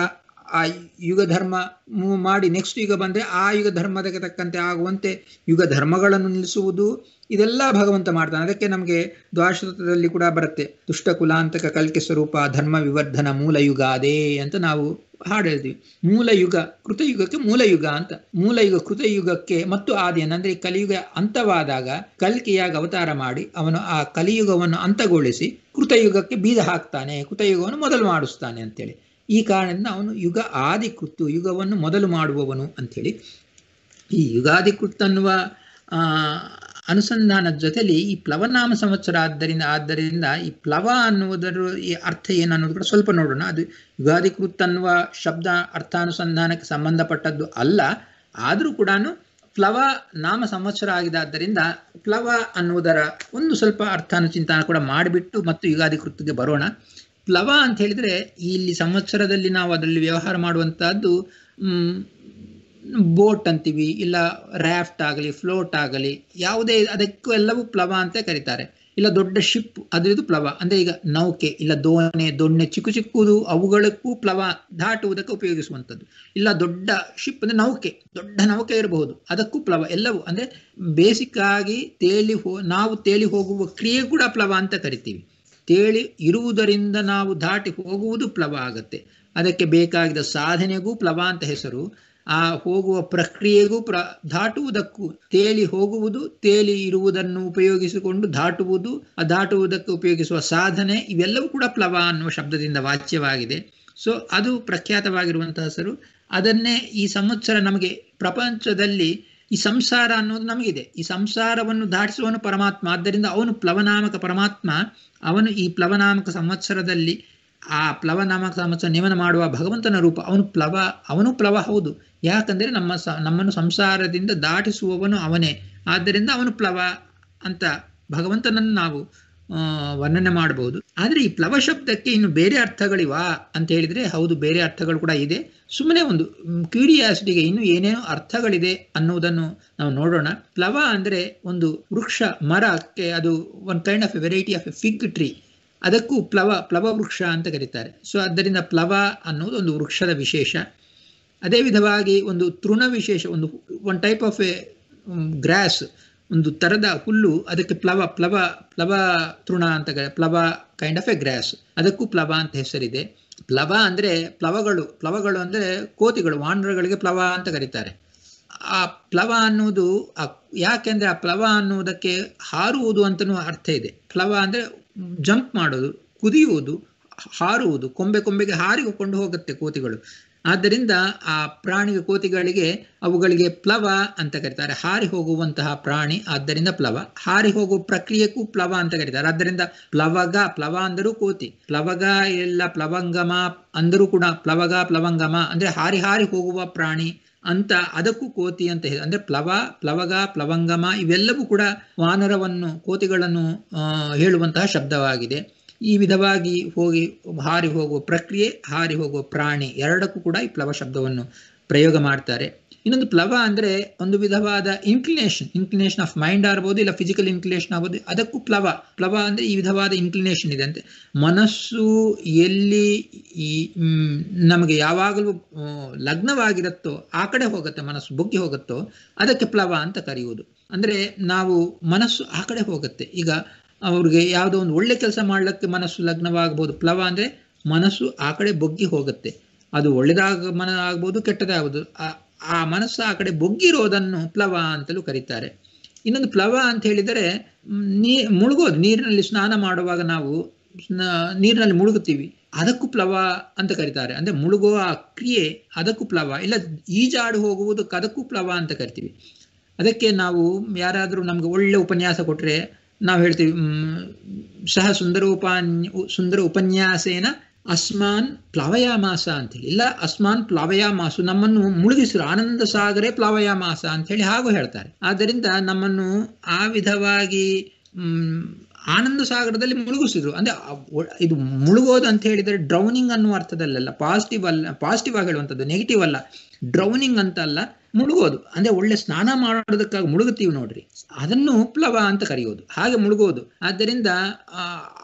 Speaker 1: ಆ ಯುಗ ಧರ್ಮ ಮಾಡಿ ನೆಕ್ಸ್ಟ್ ಯುಗ ಬಂದರೆ ಆ ಯುಗ ಧರ್ಮದಕ್ಕೆ ತಕ್ಕಂತೆ ಆಗುವಂತೆ ಯುಗ ಧರ್ಮಗಳನ್ನು ನಿಲ್ಲಿಸುವುದು, ಇದೆಲ್ಲ ಭಗವಂತ ಮಾಡ್ತಾನೆ. ಅದಕ್ಕೆ ನಮಗೆ ದ್ವಾದಶತತ್ವದಲ್ಲಿ ಕೂಡ ಬರುತ್ತೆ, ದುಷ್ಟ ಕುಲಾಂತಕ ಕಲ್ಕಿ ಸ್ವರೂಪ ಧರ್ಮ ವಿವರ್ಧನ ಮೂಲ ಯುಗ ಅದೇ ಅಂತ ನಾವು ಹಾಡು ಹೇಳ್ತೀವಿ. ಮೂಲ ಯುಗ ಕೃತಯುಗಕ್ಕೆ ಮೂಲ ಯುಗ ಅಂತ. ಮೂಲ ಯುಗ ಕೃತಯುಗಕ್ಕೆ ಮತ್ತು ಆದಿಯನ್ನು, ಅಂದ್ರೆ ಕಲಿಯುಗ ಅಂತವಾದಾಗ ಕಲ್ಕಿಯಾಗಿ ಅವತಾರ ಮಾಡಿ ಅವನು ಆ ಕಲಿಯುಗವನ್ನು ಅಂತಗೊಳಿಸಿ ಕೃತಯುಗಕ್ಕೆ ಬೀಜ ಹಾಕ್ತಾನೆ, ಕೃತಯುಗವನ್ನು ಮೊದಲು ಮಾಡಿಸ್ತಾನೆ ಅಂತೇಳಿ. ಈ ಕಾರಣದಿಂದ ಅವನು ಯುಗ ಆದಿಕೃತ್ತು, ಯುಗವನ್ನು ಮೊದಲು ಮಾಡುವವನು ಅಂಥೇಳಿ. ಈ ಯುಗಾದಿಕೃತ್ ಅನ್ನುವ ಅನುಸಂಧಾನದ ಜೊತೆಲಿ ಈ ಪ್ಲವನಾಮ ಸಂವತ್ಸರ ಆದ್ದರಿಂದ ಈ ಪ್ಲವ ಅನ್ನುವುದರ ಈ ಅರ್ಥ ಏನು ಅನ್ನೋದು ಕೂಡ ಸ್ವಲ್ಪ ನೋಡೋಣ. ಅದು ಯುಗಾದಿಕೃತ್ ಅನ್ನುವ ಶಬ್ದ ಅರ್ಥಾನುಸಂಧಾನಕ್ಕೆ ಸಂಬಂಧಪಟ್ಟದ್ದು ಅಲ್ಲ, ಆದರೂ ಕೂಡ ಪ್ಲವ ನಾಮ ಸಂವತ್ಸರ ಆಗಿದ್ದರಿಂದ ಪ್ಲವ ಅನ್ನುವುದರ ಒಂದು ಸ್ವಲ್ಪ ಅರ್ಥಾನುಚಿಂತನ ಕೂಡ ಮಾಡಿಬಿಟ್ಟು ಮತ್ತು ಯುಗಾದಿಕೃತ್ಗೆ ಬರೋಣ. ಪ್ಲವ ಅಂತ ಹೇಳಿದರೆ ಇಲ್ಲಿ ಸಂವತ್ಸರದಲ್ಲಿ ನಾವು ಅದರಲ್ಲಿ ವ್ಯವಹಾರ ಮಾಡುವಂತಹದ್ದು ಬೋಟ್ ಅಂತೀವಿ, ಇಲ್ಲ ರ್ಯಾಫ್ಟ್ ಆಗಲಿ, ಫ್ಲೋಟ್ ಆಗಲಿ, ಯಾವುದೇ ಅದಕ್ಕೂ ಎಲ್ಲವೂ ಪ್ಲವ ಅಂತ ಕರೀತಾರೆ. ಇಲ್ಲ ದೊಡ್ಡ ಶಿಪ್, ಅದು ಪ್ಲವ ಅಂದ್ರೆ ಈಗ ನೌಕೆ, ಇಲ್ಲ ದೊಣ್ಣೆ ಚಿಕ್ಕದು, ಅವುಗಳಕ್ಕೂ ಪ್ಲವ ದಾಟುವುದಕ್ಕೆ ಉಪಯೋಗಿಸುವಂಥದ್ದು. ಇಲ್ಲ ದೊಡ್ಡ ಶಿಪ್ ಅಂದ್ರೆ ದೊಡ್ಡ ನೌಕೆ ಇರಬಹುದು, ಅದಕ್ಕೂ ಪ್ಲವ. ಎಲ್ಲವೂ ಅಂದ್ರೆ ಬೇಸಿಕ್ ಆಗಿ ನಾವು ತೇಲಿ ಹೋಗುವ ಕ್ರಿಯೆ ಕೂಡ ಪ್ಲವ ಅಂತ ಕರಿತೀವಿ. ತೇಲಿ ಇರುವುದರಿಂದ ನಾವು ದಾಟಿ ಹೋಗುವುದು ಪ್ಲವ ಆಗತ್ತೆ. ಅದಕ್ಕೆ ಬೇಕಾಗಿದ್ದ ಸಾಧನೆಗೂ ಪ್ಲವ ಅಂತ ಹೆಸರು. ಆ ಹೋಗುವ ಪ್ರಕ್ರಿಯೆಗೂ ದಾಟುವುದಕ್ಕೂ, ತೇಲಿ ಹೋಗುವುದು, ತೇಲಿ ಇರುವುದನ್ನು ಉಪಯೋಗಿಸಿಕೊಂಡು ದಾಟುವುದು, ಆ ದಾಟುವುದಕ್ಕೆ ಉಪಯೋಗಿಸುವ ಸಾಧನೆ, ಇವೆಲ್ಲವೂ ಕೂಡ ಪ್ಲವ ಅನ್ನುವ ಶಬ್ದದಿಂದ ವಾಚ್ಯವಾಗಿದೆ. ಸೊ ಅದು ಪ್ರಖ್ಯಾತವಾಗಿರುವಂತಹ ಹೆಸರು. ಅದನ್ನೇ ಈ ಸಂವತ್ಸರ ನಮಗೆ ಪ್ರಪಂಚದಲ್ಲಿ ಈ ಸಂಸಾರ ಅನ್ನೋದು ನಮಗಿದೆ. ಈ ಸಂಸಾರವನ್ನು ದಾಟಿಸುವವನು ಪರಮಾತ್ಮ. ಆದ್ದರಿಂದ ಅವನು ಪ್ಲವನಾಮಕ ಪರಮಾತ್ಮ. ಅವನು ಈ ಪ್ಲವನಾಮಕ ಸಂವತ್ಸರದಲ್ಲಿ ಆ ಪ್ಲವನಾಮಕ ಸಂವತ್ಸರ ನಿಯಮನ ಮಾಡುವ ಭಗವಂತನ ರೂಪ. ಅವನು ಪ್ಲವ ಹೌದು. ಯಾಕಂದರೆ ನಮ್ಮನ್ನು ಸಂಸಾರದಿಂದ ದಾಟಿಸುವವನು ಅವನೇ. ಆದ್ದರಿಂದ ಅವನು ಪ್ಲವ ಅಂತ ಭಗವಂತನನ್ನು ನಾವು ವರ್ಣನೆ ಮಾಡಬಹುದು. ಆದರೆ ಈ ಪ್ಲವ ಶಬ್ದಕ್ಕೆ ಇನ್ನು ಬೇರೆ ಅರ್ಥಗಳಿವಾ ಅಂತ ಹೇಳಿದ್ರೆ, ಹೌದು, ಬೇರೆ ಅರ್ಥಗಳು ಕೂಡ ಇದೆ. ಸುಮ್ಮನೆ ಒಂದು ಕ್ಯೂರಿಯಾಸಿಟಿಗೆ ಇನ್ನು ಏನೇನೋ ಅರ್ಥಗಳಿದೆ ಅನ್ನುವುದನ್ನು ನಾವು ನೋಡೋಣ. ಪ್ಲವ ಅಂದರೆ ಒಂದು ವೃಕ್ಷ, ಮರಕ್ಕೆ ಅದು one kind of A variety of A fig tree. ಅದಕ್ಕೂ ಪ್ಲವ ವೃಕ್ಷ ಅಂತ ಕರೀತಾರೆ. ಸೊ ಆದ್ದರಿಂದ ಪ್ಲವ ಅನ್ನೋದು ಒಂದು ವೃಕ್ಷದ ವಿಶೇಷ. ಅದೇ ವಿಧವಾಗಿ ಒಂದು ತೃಣ ವಿಶೇಷ, one type of a grass, ಒಂದು ತರದ ಹುಲ್ಲು, ಅದಕ್ಕೆ ಪ್ಲವ ತೃಣ ಅಂತ ಪ್ಲವ ಕೈಂಡ್ ಆಫ್ ಎ ಗ್ರಾಸ್, ಅದಕ್ಕೂ ಪ್ಲವ ಅಂತ ಹೆಸರಿದೆ. ಪ್ಲವ ಅಂದ್ರೆ ಪ್ಲವಗಳು ಅಂದ್ರೆ ಕೋತಿಗಳು, ವಾನರಗಳಿಗೆ ಪ್ಲವ ಅಂತ ಕರೀತಾರೆ. ಆ ಪ್ಲವ ಅನ್ನೋದು ಯಾಕೆಂದ್ರೆ ಆ ಪ್ಲವ ಅನ್ನುವುದಕ್ಕೆ ಹಾರುವುದು ಅಂತನೂ ಅರ್ಥ ಇದೆ. ಪ್ಲವ ಅಂದ್ರೆ ಜಂಪ್ ಮಾಡೋದು, ಕುದಿಯುವುದು, ಹಾರುವುದು, ಕೊಂಬೆಗೆ ಹಾರಿಕೊಂಡು ಹೋಗುತ್ತೆ ಕೋತಿಗಳು. ಆದ್ದರಿಂದ ಆ ಪ್ರಾಣಿಗೆ, ಕೋತಿಗಳಿಗೆ, ಅವುಗಳಿಗೆ ಪ್ಲವ ಅಂತ ಕರೀತಾರೆ, ಹಾರಿ ಹೋಗುವಂತಹ ಪ್ರಾಣಿ. ಆದ್ದರಿಂದ ಪ್ಲವ. ಹಾರಿ ಹೋಗುವ ಪ್ರಕ್ರಿಯೆಗೂ ಪ್ಲವ ಅಂತ ಕರೀತಾರೆ. ಆದ್ದರಿಂದ ಪ್ಲವ ಅಂದರೂ ಕೋತಿ, ಪ್ಲವಗ ಎಲ್ಲ ಪ್ಲವಂಗಮ ಅಂದರೂ ಕೂಡ ಪ್ಲವಂಗಮ ಅಂದ್ರೆ ಹಾರಿ ಹೋಗುವ ಪ್ರಾಣಿ ಅಂತ, ಅದಕ್ಕೂ ಕೋತಿ ಅಂತ ಹೇಳಿ. ಅಂದ್ರೆ ಪ್ಲವಗ, ಪ್ಲವಂಗಮ ಇವೆಲ್ಲವೂ ಕೂಡ ವಾನರವನ್ನು, ಕೋತಿಗಳನ್ನು ಹೇಳುವಂತಹ ಶಬ್ದವಾಗಿದೆ. ಈ ವಿಧವಾಗಿ ಹಾರಿ ಹೋಗುವ ಪ್ರಕ್ರಿಯೆ, ಹಾರಿ ಹೋಗುವ ಪ್ರಾಣಿ, ಎರಡಕ್ಕೂ ಕೂಡ ಈ ಪ್ಲವ ಶಬ್ದವನ್ನು ಪ್ರಯೋಗ ಮಾಡ್ತಾರೆ. ಇನ್ನೊಂದು ಪ್ಲವ ಅಂದ್ರೆ ಒಂದು ವಿಧವಾದ ಇನ್ಕ್ಲಿನೇಷನ್ ಆಫ್ ಮೈಂಡ್ ಆಗ್ಬೋದು, ಇಲ್ಲ ಫಿಸಿಕಲ್ ಇನ್ಕ್ಲಿನೇಷನ್ ಆಗ್ಬೋದು, ಅದಕ್ಕೂ ಪ್ಲವ ಅಂದ್ರೆ ಈ ವಿಧವಾದ ಇನ್ಕ್ಲಿನೇಷನ್ ಇದೆ ಅಂತೆ. ಮನಸ್ಸು ಎಲ್ಲಿ ನಮಗೆ ಯಾವಾಗಲೂ ಲಗ್ನವಾಗಿರುತ್ತೋ ಆ ಕಡೆ ಹೋಗುತ್ತೆ, ಮನಸ್ಸು ಬೊಗ್ಗಿ ಹೋಗುತ್ತೋ ಅದಕ್ಕೆ ಪ್ಲವ ಅಂತ ಕರೆಯುವುದು. ಅಂದ್ರೆ ನಾವು ಮನಸ್ಸು ಆ ಕಡೆ ಹೋಗುತ್ತೆ. ಈಗ ಅವ್ರಿಗೆ ಯಾವುದೋ ಒಂದು ಒಳ್ಳೆ ಕೆಲಸ ಮಾಡ್ಲಿಕ್ಕೆ ಮನಸ್ಸು ಲಗ್ನವಾಗಬಹುದು. ಪ್ಲವ ಅಂದ್ರೆ ಮನಸ್ಸು ಆ ಕಡೆ ಬೊಗ್ಗಿ ಹೋಗುತ್ತೆ. ಅದು ಆಗ್ಬೋದು, ಕೆಟ್ಟದಾಗಬಹುದು. ಆ ಮನಸ್ಸು ಆ ಕಡೆ ಬೊಗ್ಗಿರೋದನ್ನು ಪ್ಲವ ಅಂತಲೂ ಕರೀತಾರೆ. ಇನ್ನೊಂದು ಪ್ಲವ ಅಂತ ಹೇಳಿದರೆ ಮುಳುಗೋದು. ನೀರಿನಲ್ಲಿ ಸ್ನಾನ ಮಾಡುವಾಗ ನಾವು ನೀರಿನಲ್ಲಿ ಮುಳುಗುತ್ತೀವಿ, ಅದಕ್ಕೂ ಪ್ಲವ ಅಂತ ಕರೀತಾರೆ. ಅಂದ್ರೆ ಮುಳುಗುವ ಕ್ರಿಯೆ, ಅದಕ್ಕೂ ಪ್ಲವ. ಇಲ್ಲ ಈಜಾಡು ಹೋಗುವುದಕ್ಕೆ ಅದಕ್ಕೂ ಪ್ಲವ ಅಂತ ಕರಿತೀವಿ. ಅದಕ್ಕೆ ನಾವು ಯಾರಾದರೂ ನಮ್ಗೆ ಒಳ್ಳೆ ಉಪನ್ಯಾಸ ಕೊಟ್ರೆ ನಾವು ಹೇಳ್ತೀವಿ, ಸಹ ಸುಂದರ ಉಪನ್ಯಾಸೇನ ಅಸ್ಮಾನ್ ಪ್ಲವಯಾಮಾಸ ಅಂತೇಳಿ. ಇಲ್ಲ ಅಸ್ಮಾನ್ ಪ್ಲವಯಾಮಾಸು, ನಮ್ಮನ್ನು ಮುಳುಗಿಸಿರು, ಆನಂದ ಸಾಗರೇ ಪ್ಲವಯಾಮಾಸ ಅಂತ ಹೇಳಿ ಹಾಗೂ ಹೇಳ್ತಾರೆ. ಆದ್ದರಿಂದ ನಮ್ಮನ್ನು ಆ ವಿಧವಾಗಿ ಆನಂದ ಸಾಗರದಲ್ಲಿ ಮುಳುಗಿಸಿದ್ರು. ಅಂದ್ರೆ ಇದು ಮುಳುಗೋದು ಅಂತ ಹೇಳಿದರೆ ಡ್ರೌನಿಂಗ್ ಅನ್ನುವ ಅರ್ಥದಲ್ಲ, ಪಾಸಿಟಿವ್ ಆಗಿ ಹೇಳುವಂಥದ್ದು, ನೆಗೆಟಿವ್ ಅಲ್ಲ. ಡ್ರೌನಿಂಗ್ ಅಂತ ಅಲ್ಲ, ಮುಳುಗೋದು ಅಂದ್ರೆ ಒಳ್ಳೆ ಸ್ನಾನ ಮಾಡೋದಕ್ಕಾಗಿ ಮುಳುಗುತ್ತೀವಿ ನೋಡ್ರಿ, ಅದನ್ನು ಪ್ಲವ ಅಂತ ಕರೆಯೋದು, ಹಾಗೆ ಮುಳುಗೋದು. ಆದ್ದರಿಂದ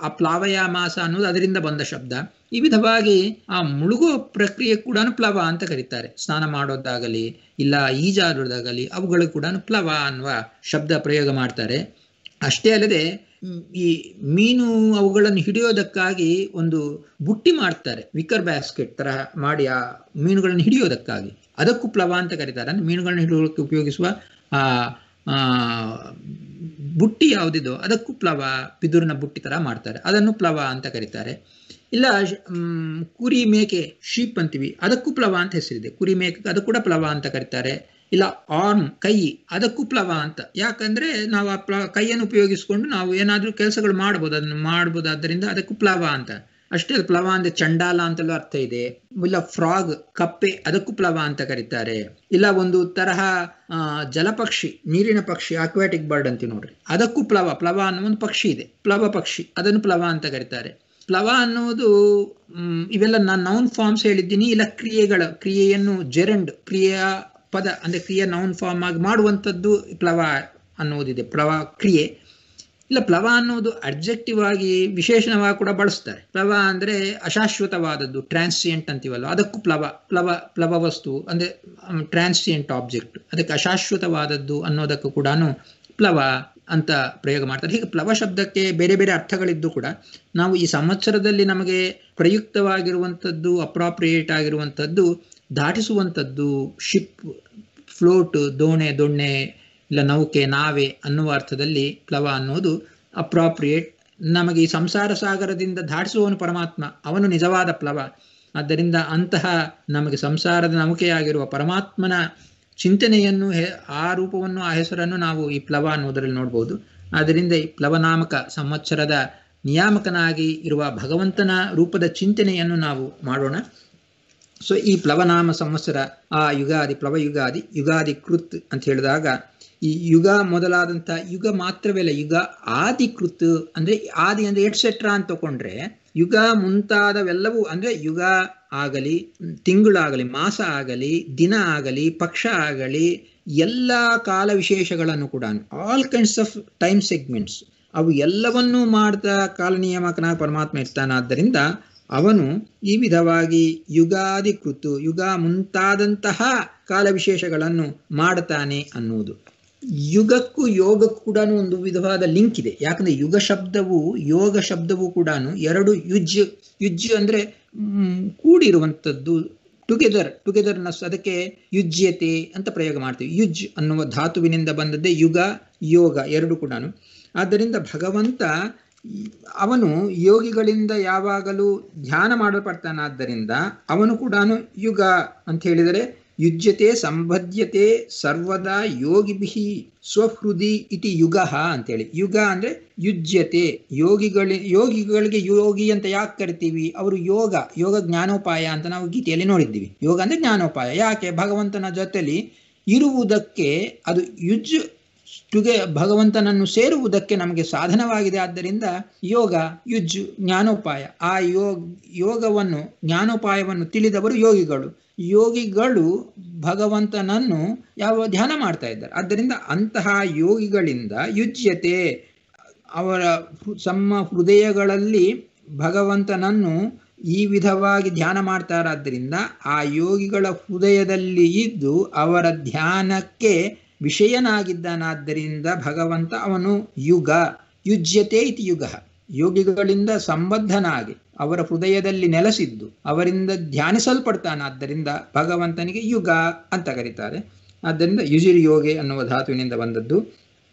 Speaker 1: ಆ ಪ್ಲವಯಾಮಾಸ ಅನ್ನೋದು ಅದರಿಂದ ಬಂದ ಶಬ್ದ. ಈ ವಿಧವಾಗಿ ಆ ಮುಳುಗುವ ಪ್ರಕ್ರಿಯೆ ಕೂಡ ಪ್ಲವ ಅಂತ ಕರೀತಾರೆ. ಸ್ನಾನ ಮಾಡೋದಾಗಲಿ ಇಲ್ಲ ಈಜಾಡೋದಾಗಲಿ ಅವುಗಳು ಕೂಡ ಪ್ಲವ ಅನ್ನುವ ಶಬ್ದ ಪ್ರಯೋಗ ಮಾಡ್ತಾರೆ. ಅಷ್ಟೇ ಅಲ್ಲದೆ ಈ ಮೀನು ಅವುಗಳನ್ನು ಹಿಡಿಯೋದಕ್ಕಾಗಿ ಒಂದು ಬುಟ್ಟಿ ಮಾಡ್ತಾರೆ, ವಿಕರ್ ಬ್ಯಾಸ್ಕೆಟ್ ತರ ಮಾಡಿ ಆ ಮೀನುಗಳನ್ನು ಹಿಡಿಯೋದಕ್ಕಾಗಿ, ಅದಕ್ಕೂ ಪ್ಲವ ಅಂತ ಕರೀತಾರೆ. ಅಂದ್ರೆ ಮೀನುಗಳನ್ನು ಹಿಡಿಯೋದಕ್ಕೆ ಉಪಯೋಗಿಸುವ ಆ ಬುಟ್ಟಿ ಯಾವುದಿದೋ ಅದಕ್ಕೂ ಪ್ಲವ, ಬಿದುರಿನ ಬುಟ್ಟಿ ತರ ಮಾಡ್ತಾರೆ, ಅದನ್ನು ಪ್ಲವ ಅಂತ ಕರೀತಾರೆ. ಇಲ್ಲ ಕುರಿ ಮೇಕೆ, ಶೀಪ್ ಅಂತೀವಿ, ಅದಕ್ಕೂ ಪ್ಲವ ಅಂತ ಹೆಸರಿದೆ. ಕುರಿ ಮೇಕೆ ಅದು ಕೂಡ ಪ್ಲವ ಅಂತ ಕರೀತಾರೆ. ಇಲ್ಲ ಆರ್ಮ್, ಕೈ, ಅದಕ್ಕೂ ಪ್ಲವ ಅಂತ. ಯಾಕಂದ್ರೆ ನಾವು ಆ ಕೈಯನ್ನು ಉಪಯೋಗಿಸಿಕೊಂಡು ನಾವು ಏನಾದ್ರೂ ಕೆಲಸಗಳು ಮಾಡ್ಬೋದು, ಅದನ್ನು ಮಾಡ್ಬೋದು, ಆದ್ದರಿಂದ ಅದಕ್ಕೂ ಪ್ಲವ ಅಂತ. ಅಷ್ಟೇ ಪ್ಲವ ಅಂದ್ರೆ ಚಂಡಾಲ ಅಂತಲೂ ಅರ್ಥ ಇದೆ. ಇಲ್ಲ ಫ್ರಾಗ್, ಕಪ್ಪೆ, ಅದಕ್ಕೂ ಪ್ಲವ ಅಂತ ಕರೀತಾರೆ. ಇಲ್ಲ ಒಂದು ತರಹ ಜಲಪಕ್ಷಿ, ನೀರಿನ ಪಕ್ಷಿ, ಅಕ್ವಾಟಿಕ್ ಬರ್ಡ್ ಅಂತೀವಿ ನೋಡ್ರಿ, ಅದಕ್ಕೂ ಪ್ಲವ ಅನ್ನೋ ಒಂದು ಪಕ್ಷಿ ಇದೆ, ಪ್ಲವ ಪಕ್ಷಿ, ಅದನ್ನು ಪ್ಲವ ಅಂತ ಕರೀತಾರೆ. ಪ್ಲವ ಅನ್ನೋದು ಇವೆಲ್ಲ ನಾನು ನೌನ್ ಫಾರ್ಮ್ಸ್ ಹೇಳಿದ್ದೀನಿ. ಇಲ್ಲ ಕ್ರಿಯೆಯನ್ನು ಜೆರಂಡ್, ಕ್ರಿಯೆಯ ಪದ ಅಂದ್ರೆ ಕ್ರಿಯೆ ನೌನ್ ಫಾರ್ಮ್ ಆಗಿ ಮಾಡುವಂಥದ್ದು ಪ್ಲವ ಅನ್ನೋದಿದೆ, ಪ್ಲವ ಕ್ರಿಯೆ. ಇಲ್ಲ ಪ್ಲವ ಅನ್ನೋದು ಅಡ್ಜೆಕ್ಟಿವ್ ಆಗಿ ವಿಶೇಷಣವಾಗಿ ಕೂಡ ಬಳಸ್ತಾರೆ. ಪ್ಲವ ಅಂದ್ರೆ ಅಶಾಶ್ವತವಾದದ್ದು, ಟ್ರಾನ್ಸಿಯೆಂಟ್ ಅಂತೀವಲ್ಲ, ಅದಕ್ಕೂ ಪ್ಲವ ವಸ್ತು ಅಂದ್ರೆ ಟ್ರಾನ್ಸಿಯೆಂಟ್ ಆಬ್ಜೆಕ್ಟ್, ಅದಕ್ಕೆ ಅಶಾಶ್ವತವಾದದ್ದು ಅನ್ನೋದಕ್ಕೂ ಕೂಡ ಪ್ಲವ ಅಂತ ಪ್ರಯೋಗ ಮಾಡ್ತಾರೆ. ಹೀಗೆ ಪ್ಲವ ಶಬ್ದಕ್ಕೆ ಬೇರೆ ಬೇರೆ ಅರ್ಥಗಳಿದ್ದು ಕೂಡ ನಾವು ಈ ಸಂವತ್ಸರದಲ್ಲಿ ನಮಗೆ ಪ್ರಯುಕ್ತವಾಗಿರುವಂಥದ್ದು, ಅಪ್ರಾಪ್ರಿಯೇಟ್ ಆಗಿರುವಂಥದ್ದು, ದಾಟಿಸುವಂಥದ್ದು, ಶಿಪ್, ಫ್ಲೋಟ್, ದೊಣ್ಣೆ ಇಲ್ಲ ನೌಕೆ, ನಾವೆ ಅನ್ನುವ ಅರ್ಥದಲ್ಲಿ ಪ್ಲವ ಅನ್ನೋದು ಅಪ್ರಾಪ್ರಿಯೇಟ್. ನಮಗೆ ಈ ಸಂಸಾರ ಸಾಗರದಿಂದ ದಾಟಿಸುವವನು ಪರಮಾತ್ಮ, ಅವನು ನಿಜವಾದ ಪ್ಲವ. ಆದ್ದರಿಂದ ಅಂತಹ ನಮಗೆ ಸಂಸಾರದ ನೌಕೆಯಾಗಿರುವ ಪರಮಾತ್ಮನ ಚಿಂತನೆಯನ್ನು, ಆ ರೂಪವನ್ನು, ಆ ಹೆಸರನ್ನು ನಾವು ಈ ಪ್ಲವ ಅನ್ನೋದರಲ್ಲಿ ನೋಡ್ಬೋದು. ಆದ್ದರಿಂದ ಈ ಪ್ಲವನಾಮಕ ಸಂವತ್ಸರದ ನಿಯಾಮಕನಾಗಿ ಇರುವ ಭಗವಂತನ ರೂಪದ ಚಿಂತನೆಯನ್ನು ನಾವು ಮಾಡೋಣ. ಸೊ ಈ ಪ್ಲವನಾಮ ಸಂವತ್ಸರ, ಆ ಯುಗಾದಿ, ಪ್ಲವ ಯುಗಾದಿ, ಯುಗಾದಿ ಕೃತ್ ಅಂತ ಹೇಳಿದಾಗ ಈ ಯುಗ ಮೊದಲಾದಂಥ ಯುಗ ಮಾತ್ರವೇ ಯುಗ ಆದಿ ಕೃತ್ ಅಂದ್ರೆ ಆದಿ ಅಂದ್ರೆ ಎಟ್ಸೆಟ್ರಾ ಅಂತ ತಗೊಂಡ್ರೆ ಯುಗ ಮುಂತಾದವೆಲ್ಲವೂ ಅಂದ್ರೆ ಯುಗ ಆಗಲಿ, ತಿಂಗಳಾಗಲಿ, ಮಾಸ ಆಗಲಿ, ದಿನ ಆಗಲಿ, ಪಕ್ಷ ಆಗಲಿ, ಎಲ್ಲ ಕಾಲ ವಿಶೇಷಗಳನ್ನು ಕೂಡ, all kinds of time segments, ಅವು ಎಲ್ಲವನ್ನೂ ಮಾಡ್ತಾ ಕಾಲನಿಯಾಮಕನಾಗಿ ಪರಮಾತ್ಮ ಇರ್ತಾನಾದ್ದರಿಂದ ಅವನು ಈ ವಿಧವಾಗಿ ಯುಗಾದಿಕೃತು ಯುಗ ಮುಂತಾದಂತಹ ಕಾಲ ವಿಶೇಷಗಳನ್ನು ಮಾಡ್ತಾನೆ ಅನ್ನುವುದು. ಯುಗಕ್ಕೂ ಯೋಗಕ್ಕೂ ಕೂಡ ಒಂದು ವಿಧವಾದ ಲಿಂಕ್ ಇದೆ. ಯಾಕಂದ್ರೆ ಯುಗ ಶಬ್ದವು ಯೋಗ ಶಬ್ದವು ಕೂಡ ಎರಡು ಯುಜ್ ಅಂದ್ರೆ ಕೂಡಿರುವಂಥದ್ದು, ಟುಗೆದರ್ನೆಸ್, ಅದಕ್ಕೆ ಯುಜ್ಯತೆ ಅಂತ ಪ್ರಯೋಗ ಮಾಡ್ತೀವಿ. ಯುಜ್ ಅನ್ನುವ ಧಾತುವಿನಿಂದ ಬಂದದ್ದೇ ಯುಗ ಯೋಗ ಎರಡು ಕೂಡ. ಆದ್ದರಿಂದ ಭಗವಂತ ಅವನು ಯೋಗಿಗಳಿಂದ ಯಾವಾಗಲೂ ಧ್ಯಾನ ಮಾಡಲ್ಪಡ್ತಾನಾದ್ದರಿಂದ ಅವನು ಕೂಡ ಯುಗ ಅಂತ ಹೇಳಿದರೆ ಯುಜ್ಯತೆ ಸಂಬದ್ಯತೆ ಸರ್ವದಾ ಯೋಗಿಭಿ ಸ್ವಹೃದಿ ಇತಿ ಯುಗ ಅಂತೇಳಿ. ಯುಗ ಅಂದ್ರೆ ಯುಜ್ಯತೆ, ಯೋಗಿಗಳಿಗೆ ಯೋಗಿ ಅಂತ ಯಾಕೆ ಕರಿತೀವಿ? ಅವರು ಯೋಗ ಜ್ಞಾನೋಪಾಯ ಅಂತ ನಾವು ಗೀತೆಯಲ್ಲಿ ನೋಡಿದ್ದೀವಿ. ಯೋಗ ಅಂದ್ರೆ ಜ್ಞಾನೋಪಾಯ. ಯಾಕೆ? ಭಗವಂತನ ಜೊತೆಲಿ ಇರುವುದಕ್ಕೆ ಅದು ಭಗವಂತನನ್ನು ಸೇರುವುದಕ್ಕೆ ನಮಗೆ ಸಾಧನವಾಗಿದೆ. ಆದ್ದರಿಂದ ಯುಜ್ ಜ್ಞಾನೋಪಾಯ. ಆ ಯೋಗವನ್ನು ಜ್ಞಾನೋಪಾಯವನ್ನು ತಿಳಿದವರು ಯೋಗಿಗಳು ಭಗವಂತನನ್ನು ಯಾವ ಧ್ಯಾನ ಮಾಡ್ತಾ ಇದ್ದಾರೆ. ಆದ್ದರಿಂದ ಅಂತಹ ಯೋಗಿಗಳಿಂದ ಯುಜ್ಯತೆ, ಅವರ ಹೃದಯಗಳಲ್ಲಿ ಭಗವಂತನನ್ನು ಈ ವಿಧವಾಗಿ ಧ್ಯಾನ ಮಾಡ್ತಾರಾದ್ದರಿಂದ ಆ ಯೋಗಿಗಳ ಹೃದಯದಲ್ಲಿ ಇದ್ದು ಅವರ ಧ್ಯಾನಕ್ಕೆ ವಿಷಯನಾಗಿದ್ದಾನಾದ್ದರಿಂದ ಭಗವಂತ ಅವನು ಯುಜ್ಯತೆ ಇತಿ ಯುಗ, ಯೋಗಿಗಳಿಂದ ಸಂಬದ್ಧನಾಗಿ ಅವರ ಹೃದಯದಲ್ಲಿ ನೆಲೆಸಿದ್ದು ಅವರಿಂದ ಧ್ಯಾನಿಸಲ್ಪಡ್ತಾನಾದ್ದರಿಂದ ಭಗವಂತನಿಗೆ ಯುಗ ಅಂತ ಕರೀತಾರೆ. ಆದ್ದರಿಂದ ಯುಜಿರ್ ಯೋಗೆ ಅನ್ನುವ ಧಾತುವಿನಿಂದ ಬಂದದ್ದು.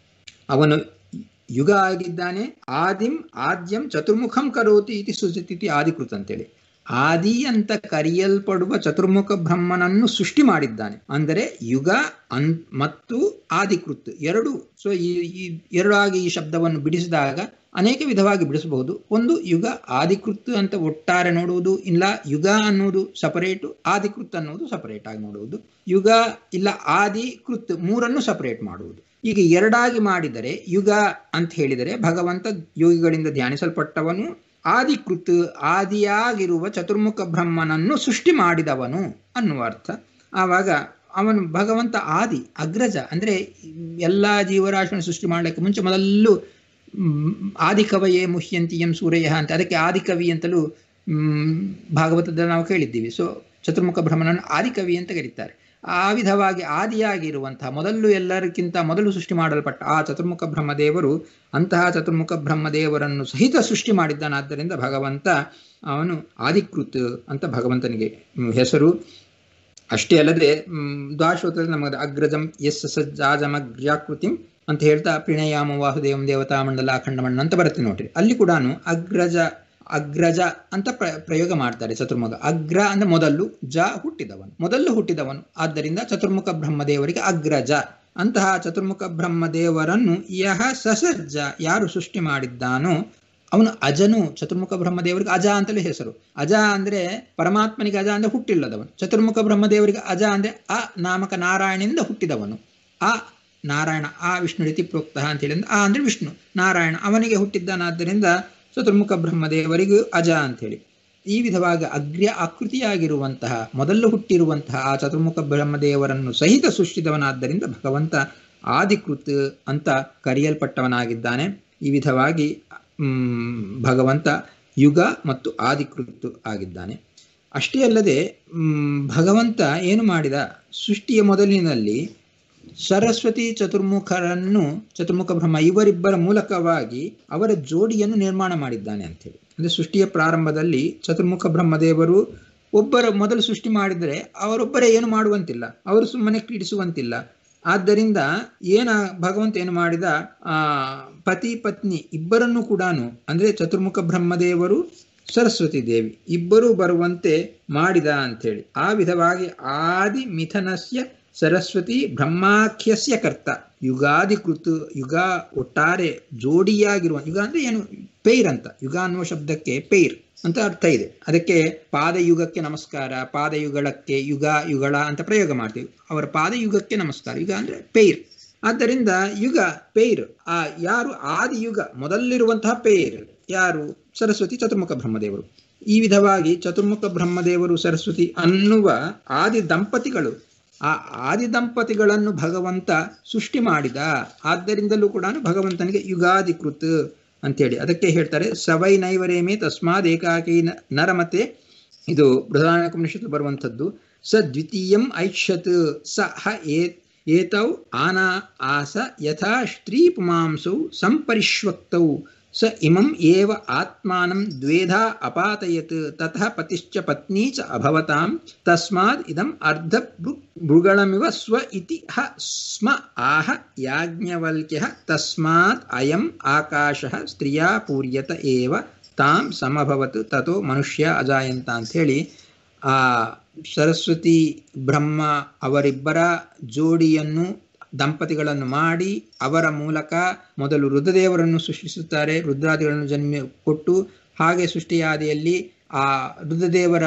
Speaker 1: ಅವನು ಯುಗ ಆಗಿದ್ದಾನೆ. ಆದ್ಯಂ ಚತುರ್ಮುಖಂ ಕರೋತಿ ಇತಿ ಸುಜತಿತಿ ಆದಿಕೃತ ಅಂತೇಳಿ. ಆದಿ ಅಂತ ಕರೆಯಲ್ಪಡುವ ಚತುರ್ಮುಖ ಬ್ರಹ್ಮನನ್ನು ಸೃಷ್ಟಿ ಮಾಡಿದ್ದಾನೆ. ಅಂದರೆ ಯುಗ ಮತ್ತು ಆದಿಕೃತ್ ಎರಡು. ಸೊ ಈ ಎರಡಾಗಿ ಈ ಶಬ್ದವನ್ನು ಬಿಡಿಸಿದಾಗ ಅನೇಕ ವಿಧವಾಗಿ ಬಿಡಿಸಬಹುದು. ಒಂದು ಯುಗ ಆದಿಕೃತ್ ಅಂತ ಒಟ್ಟಾರೆ ನೋಡುವುದು, ಇಲ್ಲ ಯುಗ ಅನ್ನುವುದು ಸಪರೇಟು, ಆದಿಕೃತ್ ಅನ್ನುವುದು ಸಪರೇಟ್ ಆಗಿ ನೋಡುವುದು, ಯುಗ ಇಲ್ಲ ಆದಿಕೃತ್ ಮೂರನ್ನು ಸಪರೇಟ್ ಮಾಡುವುದು. ಈಗ ಎರಡಾಗಿ ಮಾಡಿದರೆ ಯುಗ ಅಂತ ಹೇಳಿದರೆ ಭಗವಂತ ಯೋಗಿಗಳಿಂದ ಧ್ಯಾನಿಸಲ್ಪಟ್ಟವನು, ಆದಿಕೃತ್ ಆದಿಯಾಗಿರುವ ಚತುರ್ಮುಖ ಬ್ರಹ್ಮನನ್ನು ಸೃಷ್ಟಿ ಮಾಡಿದವನು ಅನ್ನುವ ಅರ್ಥ. ಆವಾಗ ಅವನು ಭಗವಂತ ಆದಿ ಅಗ್ರಜ, ಅಂದರೆ ಎಲ್ಲ ಜೀವರಾಶಿಯನ್ನು ಸೃಷ್ಟಿ ಮಾಡಲಿಕ್ಕೆ ಮುಂಚೆ ಮೊದಲು ಆದಿಕವಯೇ ಮುಹ್ಯಂತಿಯಂ ಸೂರ್ಯ ಅಂತ, ಅದಕ್ಕೆ ಆದಿಕವಿ ಅಂತಲೂ ಭಾಗವತದಲ್ಲಿ ನಾವು ಕೇಳಿದ್ದೀವಿ. ಸೊ ಚತುರ್ಮುಖ ಬ್ರಹ್ಮನನ್ನು ಆದಿಕವಿ ಅಂತ ಕರೀತಾರೆ. ಆ ವಿಧವಾಗಿ ಆದಿಯಾಗಿರುವಂತಹ ಮೊದಲು ಎಲ್ಲರಿಗಿಂತ ಮೊದಲು ಸೃಷ್ಟಿ ಮಾಡಲ್ಪಟ್ಟ ಆ ಚತುರ್ಮುಖ ಬ್ರಹ್ಮದೇವರು ಅಂತಹ ಚತುರ್ಮುಖ ಬ್ರಹ್ಮದೇವರನ್ನು ಸಹಿತ ಸೃಷ್ಟಿ ಮಾಡಿದ್ದಾನಾದ್ದರಿಂದ ಭಗವಂತ ಅವನು ಆದಿಕೃತ್ ಅಂತ ಭಗವಂತನಿಗೆ ಹೆಸರು. ಅಷ್ಟೇ ಅಲ್ಲದೆ ದ್ವಾಶ್ರೋತದಲ್ಲಿ ನಮಗೆ ಅಗ್ರಜಂ ಯಸ್ ಸಜ್ಜಾಜಮಗ್ರ್ಯಾಕೃತಿಂ ಅಂತ ಹೇಳ್ತಾ ಪ್ರಣಯಾಮ ವಾಸುದೇವಂ ದೇವತಾ ಮಂಡಲ ಅಖಂಡಮಣ್ಣ ಅಂತ ಬರುತ್ತೆ ನೋಡ್ರಿ. ಅಲ್ಲಿ ಕೂಡ ಅಗ್ರಜ ಅಂತ ಪ್ರಯೋಗ ಮಾಡ್ತಾರೆ. ಚತುರ್ಮುಖ ಅಗ್ರ ಅಂದ್ರೆ ಮೊದಲು ಹುಟ್ಟಿದವನು. ಆದ್ದರಿಂದ ಚತುರ್ಮುಖ ಬ್ರಹ್ಮದೇವರಿಗೆ ಅಗ್ರಜ. ಅಂತಹ ಚತುರ್ಮುಖ ಬ್ರಹ್ಮದೇವರನ್ನು ಯಹ ಸಸಜ್ಜ, ಯಾರು ಸೃಷ್ಟಿ ಮಾಡಿದ್ದಾನೋ ಅವನು ಅಜನು. ಚತುರ್ಮುಖ ಬ್ರಹ್ಮದೇವರಿಗೆ ಅಜ ಅಂತಲೇ ಹೆಸರು. ಅಜ ಅಂದ್ರೆ ಪರಮಾತ್ಮನಿಗೆ ಅಜ ಅಂದ್ರೆ ಹುಟ್ಟಿಲ್ಲದವನು. ಚತುರ್ಮುಖ ಬ್ರಹ್ಮದೇವರಿಗೆ ಅಜ ಅಂದ್ರೆ ಆ ನಾಮಕ ನಾರಾಯಣನಿಂದ ಹುಟ್ಟಿದವನು. ಆ ನಾರಾಯಣ, ಆ ವಿಷ್ಣು ರೀತಿ ಪ್ರೋಕ್ತ ಅಂತ ಹೇಳಿ, ಆ ಅಂದ್ರೆ ವಿಷ್ಣು, ನಾರಾಯಣ ಅವನಿಗೆ ಹುಟ್ಟಿದ್ದಾನಾದ್ದರಿಂದ ಚತುರ್ಮುಖ ಬ್ರಹ್ಮದೇವರಿಗೂ ಅಜ ಅಂಥೇಳಿ. ಈ ವಿಧವಾಗಿ ಆಕೃತಿಯಾಗಿರುವಂತಹ ಮೊದಲು ಹುಟ್ಟಿರುವಂತಹ ಆ ಚತುರ್ಮುಖ ಬ್ರಹ್ಮದೇವರನ್ನು ಸಹಿತ ಸೃಷ್ಟಿದವನಾದ್ದರಿಂದ ಭಗವಂತ ಆದಿಕೃತ್ ಅಂತ ಕರೆಯಲ್ಪಟ್ಟವನಾಗಿದ್ದಾನೆ. ಈ ವಿಧವಾಗಿ ಭಗವಂತ ಯುಗ ಮತ್ತು ಆದಿಕೃತ್ ಆಗಿದ್ದಾನೆ. ಅಷ್ಟೇ ಅಲ್ಲದೆ ಭಗವಂತ ಏನು ಮಾಡಿದ, ಸೃಷ್ಟಿಯ ಮೊದಲಿನಲ್ಲಿ ಸರಸ್ವತಿ ಚತುರ್ಮುಖ ಬ್ರಹ್ಮ ಇವರಿಬ್ಬರ ಮೂಲಕವಾಗಿ ಅವರ ಜೋಡಿಯನ್ನು ನಿರ್ಮಾಣ ಮಾಡಿದ್ದಾನೆ ಅಂತೇಳಿ. ಅಂದ್ರೆ ಸೃಷ್ಟಿಯ ಪ್ರಾರಂಭದಲ್ಲಿ ಚತುರ್ಮುಖ ಬ್ರಹ್ಮದೇವರು ಮೊದಲು ಸೃಷ್ಟಿ ಮಾಡಿದರೆ ಅವರೊಬ್ಬರೇ ಏನು ಮಾಡುವಂತಿಲ್ಲ, ಅವರು ಸುಮ್ಮನೆ ಕ್ರೀಡಿಸುವಂತಿಲ್ಲ. ಆದ್ದರಿಂದ ಭಗವಂತ ಏನು ಮಾಡಿದ, ಪತಿ ಪತ್ನಿ ಇಬ್ಬರನ್ನು ಕೂಡ ಅಂದ್ರೆ ಚತುರ್ಮುಖ ಬ್ರಹ್ಮದೇವರು ಸರಸ್ವತಿ ದೇವಿ ಇಬ್ಬರೂ ಬರುವಂತೆ ಮಾಡಿದ ಅಂಥೇಳಿ. ಆ ವಿಧವಾಗಿ ಆದಿ ಮಿಥನಸ್ಯ ಸರಸ್ವತಿ ಬ್ರಹ್ಮಾಖ್ಯಸ್ಯ ಕರ್ತ ಯುಗಾದಿಕೃತ್, ಯುಗ ಒಟ್ಟಾರೆ ಜೋಡಿಯಾಗಿರುವ, ಯುಗ ಅಂದ್ರೆ ಏನು, ಪೈರ್ ಅಂತ. ಯುಗ ಅನ್ನುವ ಶಬ್ದಕ್ಕೆ ಪೈರ್ ಅಂತ ಅರ್ಥ ಇದೆ. ಅದಕ್ಕೆ ಪಾದಯುಗಕ್ಕೆ ನಮಸ್ಕಾರ, ಪಾದಯುಗಳಕ್ಕೆ ಯುಗಳ ಅಂತ ಪ್ರಯೋಗ ಮಾಡ್ತೀವಿ. ಅವರ ಪಾದಯುಗಕ್ಕೆ ನಮಸ್ಕಾರ, ಯುಗ ಅಂದ್ರೆ ಪೈರ್. ಆದ್ದರಿಂದ ಯುಗ ಪೈರ್. ಯಾರು ಆದಿಯುಗ ಮೊದಲಿರುವಂತಹ ಪೈರ್ ಯಾರು, ಸರಸ್ವತಿ ಚತುರ್ಮುಖ ಬ್ರಹ್ಮದೇವರು. ಈ ವಿಧವಾಗಿ ಚತುರ್ಮುಖ ಬ್ರಹ್ಮದೇವರು ಸರಸ್ವತಿ ಅನ್ನುವ ಆದಿ ದಂಪತಿಗಳು ಆ ಆದಿ ದಂಪತಿಗಳನ್ನು ಭಗವಂತ ಸೃಷ್ಟಿ ಮಾಡಿದ. ಆದ್ದರಿಂದಲೂ ಕೂಡ ಭಗವಂತನಿಗೆ ಯುಗಾದಿಕೃತ್ ಅಂತೇಳಿ ಅದಕ್ಕೆ ಹೇಳ್ತಾರೆ. ಸವೈ ನೈವರೇಮೇ ತಸ್ಮಾದ್ ಏಕಾಕಿ ನರಮತೆ. ಇದು ಬೃಹದಾರಣ್ಯಕೋಪನಿಷತ್ತು ಬರುವಂಥದ್ದು. ಸ ದ್ವಿತೀಯಂ ಐಕ್ಷತ್ ಸ ಹ ಏತೌ ಆನಾ ಆಸ ಯಥಾ ಸ್ತ್ರೀ ಪುಮಾಂಸೌ ಸಂಪರಿಷ್ವಕ್ತೌ ಸ ಇಮಂ ಏವ ಆತ್ಮಾನಂ ದ್ವೇಧಾ ಅಪಾತಯತ್ ತತಃ ಪತಿಶ್ಚ ಪತ್ನಿ ಚ ಅಭವತಾಂ ತಸ್ಮಾದ್ ಇದಂ ಅರ್ಧ ಭೃಗಳಮಿವ ಸ್ವ ಇತಿ ಹ ಸ್ಮ ಆಹ ಯಾಜ್ಞವಲ್ಕ್ಯಃ ತಸ್ಮಾತ್ ಅಯಂ ಆಕಾಶಃ ಸ್ತ್ರೀಯಾ ಪೂರ್ಯತ ಏವ ತಾಂ ಸಮಭವತ್ ತತೋ ಮನುಷ್ಯ ಅಜಾಯಂತ ಅಂಥೇಳಿ ಆ ಸರಸ್ವತಿ ಬ್ರಹ್ಮ ಅವರಿಬ್ಬರ ಜೋಡಿಯನ್ನು ದಂಪತಿಗಳನ್ನು ಮಾಡಿ ಅವರ ಮೂಲಕ ಮೊದಲು ರುದ್ರದೇವರನ್ನು ಸೃಷ್ಟಿಸುತ್ತಾರೆ. ರುದ್ರಾದಿಗಳನ್ನು ಜನ್ಮ ಕೊಟ್ಟು ಹಾಗೆ ಸೃಷ್ಟಿಯಾದಿಯಲ್ಲಿ ಆ ರುದ್ರದೇವರ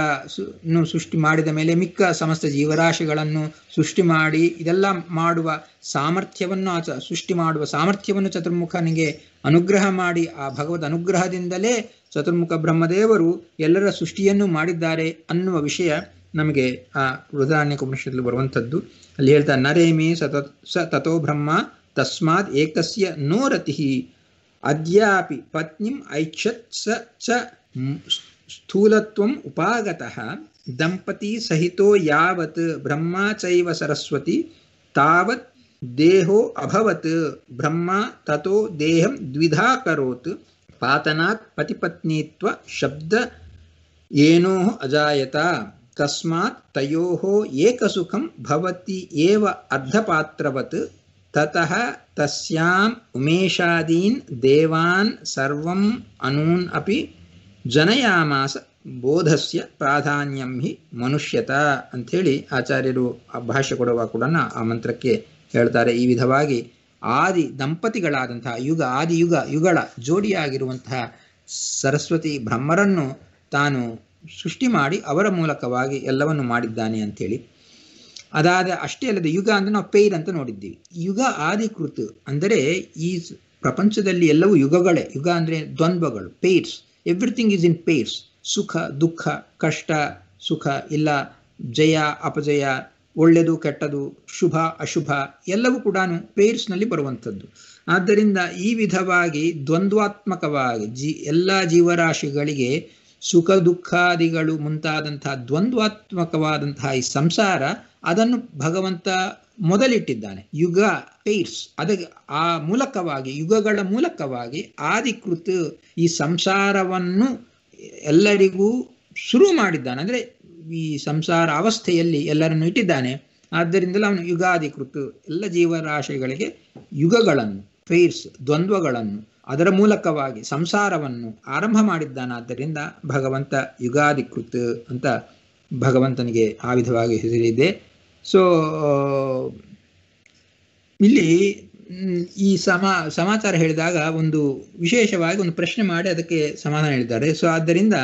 Speaker 1: ಸೃಷ್ಟಿ ಮಾಡಿದ ಮೇಲೆ ಮಿಕ್ಕ ಸಮಸ್ತ ಜೀವರಾಶಿಗಳನ್ನು ಸೃಷ್ಟಿ ಮಾಡಿ ಇದೆಲ್ಲ ಮಾಡುವ ಸಾಮರ್ಥ್ಯವನ್ನು ಸೃಷ್ಟಿ ಮಾಡುವ ಸಾಮರ್ಥ್ಯವನ್ನು ಚತುರ್ಮುಖನಿಗೆ ಅನುಗ್ರಹ ಮಾಡಿ ಆ ಭಗವದ್ ಅನುಗ್ರಹದಿಂದಲೇ ಚತುರ್ಮುಖ ಬ್ರಹ್ಮದೇವರು ಎಲ್ಲರ ಸೃಷ್ಟಿಯನ್ನು ಮಾಡಿದ್ದಾರೆ ಅನ್ನುವ ವಿಷಯ ನಮಗೆ ಆ ಬೃಹದಾರಣ್ಯಕೋಪನಿಷತ್ತಲ್ಲಿ ಬರುವಂಥದ್ದು. ಅಲ್ಲಿ ಹೇಳ್ತಾರೆ ನರೇಮೇ ಸ ತಥೋ ಬ್ರಹ್ಮ ತಸ್ಮಾದ್ ಏಕಸ್ಯ ನೋ ರತಿಃ ಅದ್ಯಾಪಿ ಪತ್ನಿಂ ಐಚ್ಛತ್ ಸ ಚ ಸ್ಥೂಲತ್ವಂ ಉಪಾಗತಃ ದಂಪತಿ ಸಹಿತೋ ಯಾವತ್ ಬ್ರಹ್ಮ ಚೈವ ಸರಸ್ವತಿ ತಾವತ್ ದೇಹೋ ಅಭವತ್ ಬ್ರಹ್ಮ ತಥೋ ದೇಹಂ ದ್ವಿಧಾ ಕರೋತ್ ಪಾತನಾತ್ ಪತಿಪತ್ನಿತ್ವ ಶಬ್ದ ಏನೋ ಅಜಾಯತ ತಸ್ಮಾತ್ ತಯೋಃ ಏಕಸುಖಂ ಭವತಿ ಏವ ಅರ್ಧಪಾತ್ರವತ್ ತತಃ ತಸ್ಯಾಂ ಉಮೇಶಾದೀನ್ ದೇವಾನ್ ಸರ್ವಂ ಅನೂನ್ ಅಪಿ ಜನಯಾಮಾಸ ಬೋಧಸ್ಯ ಪ್ರಾಧಾನ್ಯಂ ಹಿ ಮನುಷ್ಯತ ಅಂಥೇಳಿ ಆಚಾರ್ಯರು ಆ ಭಾಷ್ಯ ಕೊಡುವ ಕೂಡ ಆ ಮಂತ್ರಕ್ಕೆ ಹೇಳ್ತಾರೆ. ಈ ವಿಧವಾಗಿ ಆದಿ ದಂಪತಿಗಳಾದಂತಹ ಯುಗಳ ಜೋಡಿಯಾಗಿರುವಂತಹ ಸರಸ್ವತಿ ಬ್ರಹ್ಮರನ್ನು ತಾನು ಸೃಷ್ಟಿ ಮಾಡಿ ಅವರ ಮೂಲಕವಾಗಿ ಎಲ್ಲವನ್ನು ಮಾಡಿದ್ದಾನೆ ಅಂಥೇಳಿ. ಅದಾದ ಅಷ್ಟೇ ಅಲ್ಲದೆ ಯುಗ ಅಂದರೆ ನಾವು ಪೇರ್ ಅಂತ ನೋಡಿದ್ದೀವಿ. ಯುಗ ಆದಿಕೃತ್ ಅಂದರೆ ಈ ಪ್ರಪಂಚದಲ್ಲಿ ಎಲ್ಲವೂ ಯುಗಗಳೇ. ಯುಗ ಅಂದರೆ ದ್ವಂದ್ವಗಳು, pairs. Everything is in pairs. ಸುಖ ದುಃಖ, ಕಷ್ಟ ಸುಖ, ಇಲ್ಲ ಜಯ ಅಪಜಯ, ಒಳ್ಳೆಯದು ಕೆಟ್ಟದು, ಶುಭ ಅಶುಭ ಎಲ್ಲವೂ ಕೂಡ ಪೇರ್ಸ್ನಲ್ಲಿ ಬರುವಂಥದ್ದು. ಆದ್ದರಿಂದ ಈ ವಿಧವಾಗಿ ದ್ವಂದ್ವಾತ್ಮಕವಾಗಿ ಎಲ್ಲ ಜೀವರಾಶಿಗಳಿಗೆ ಸುಖ ದುಃಖಾದಿಗಳು ಮುಂತಾದಂತಹ ದ್ವಂದ್ವಾತ್ಮಕವಾದಂತಹ ಈ ಸಂಸಾರ ಅದನ್ನು ಭಗವಂತ ಮೊದಲಿಟ್ಟಿದ್ದಾನೆ. ಯುಗ ಪೇರ್ಸ್ ಅದಕ್ಕೆ ಆ ಮೂಲಕವಾಗಿ ಯುಗಗಳ ಮೂಲಕವಾಗಿ ಆದಿಕೃತ್ ಈ ಸಂಸಾರವನ್ನು ಎಲ್ಲರಿಗೂ ಶುರು ಮಾಡಿದ್ದಾನೆ. ಅಂದರೆ ಈ ಸಂಸಾರ ಅವಸ್ಥೆಯಲ್ಲಿ ಎಲ್ಲರನ್ನು ಇಟ್ಟಿದ್ದಾನೆ. ಆದ್ದರಿಂದಲೇ ಅವನು ಯುಗಾದಿಕೃತ್ ಎಲ್ಲ ಜೀವರಾಶಿಗಳಿಗೆ ಯುಗಗಳನ್ನು, ಪೇರ್ಸ್ ದ್ವಂದ್ವಗಳನ್ನು ಅದರ ಮೂಲಕವಾಗಿ ಸಂಸಾರವನ್ನು ಆರಂಭ ಮಾಡಿದ್ದಾನಾದ್ದರಿಂದ ಭಗವಂತ ಯುಗಾದಿಕೃತ್ ಅಂತ ಭಗವಂತನಿಗೆ ಆ ವಿಧವಾಗಿ ಹೆಸರಿದೆ. ಸೊ ಇಲ್ಲಿ ಈ ಸಮಾಚಾರ ಹೇಳಿದಾಗ ಒಂದು ವಿಶೇಷವಾಗಿ ಒಂದು ಪ್ರಶ್ನೆ ಮಾಡಿ ಅದಕ್ಕೆ ಸಮಾಧಾನ ಹೇಳಿದ್ದಾರೆ. ಸೊ ಆದ್ದರಿಂದ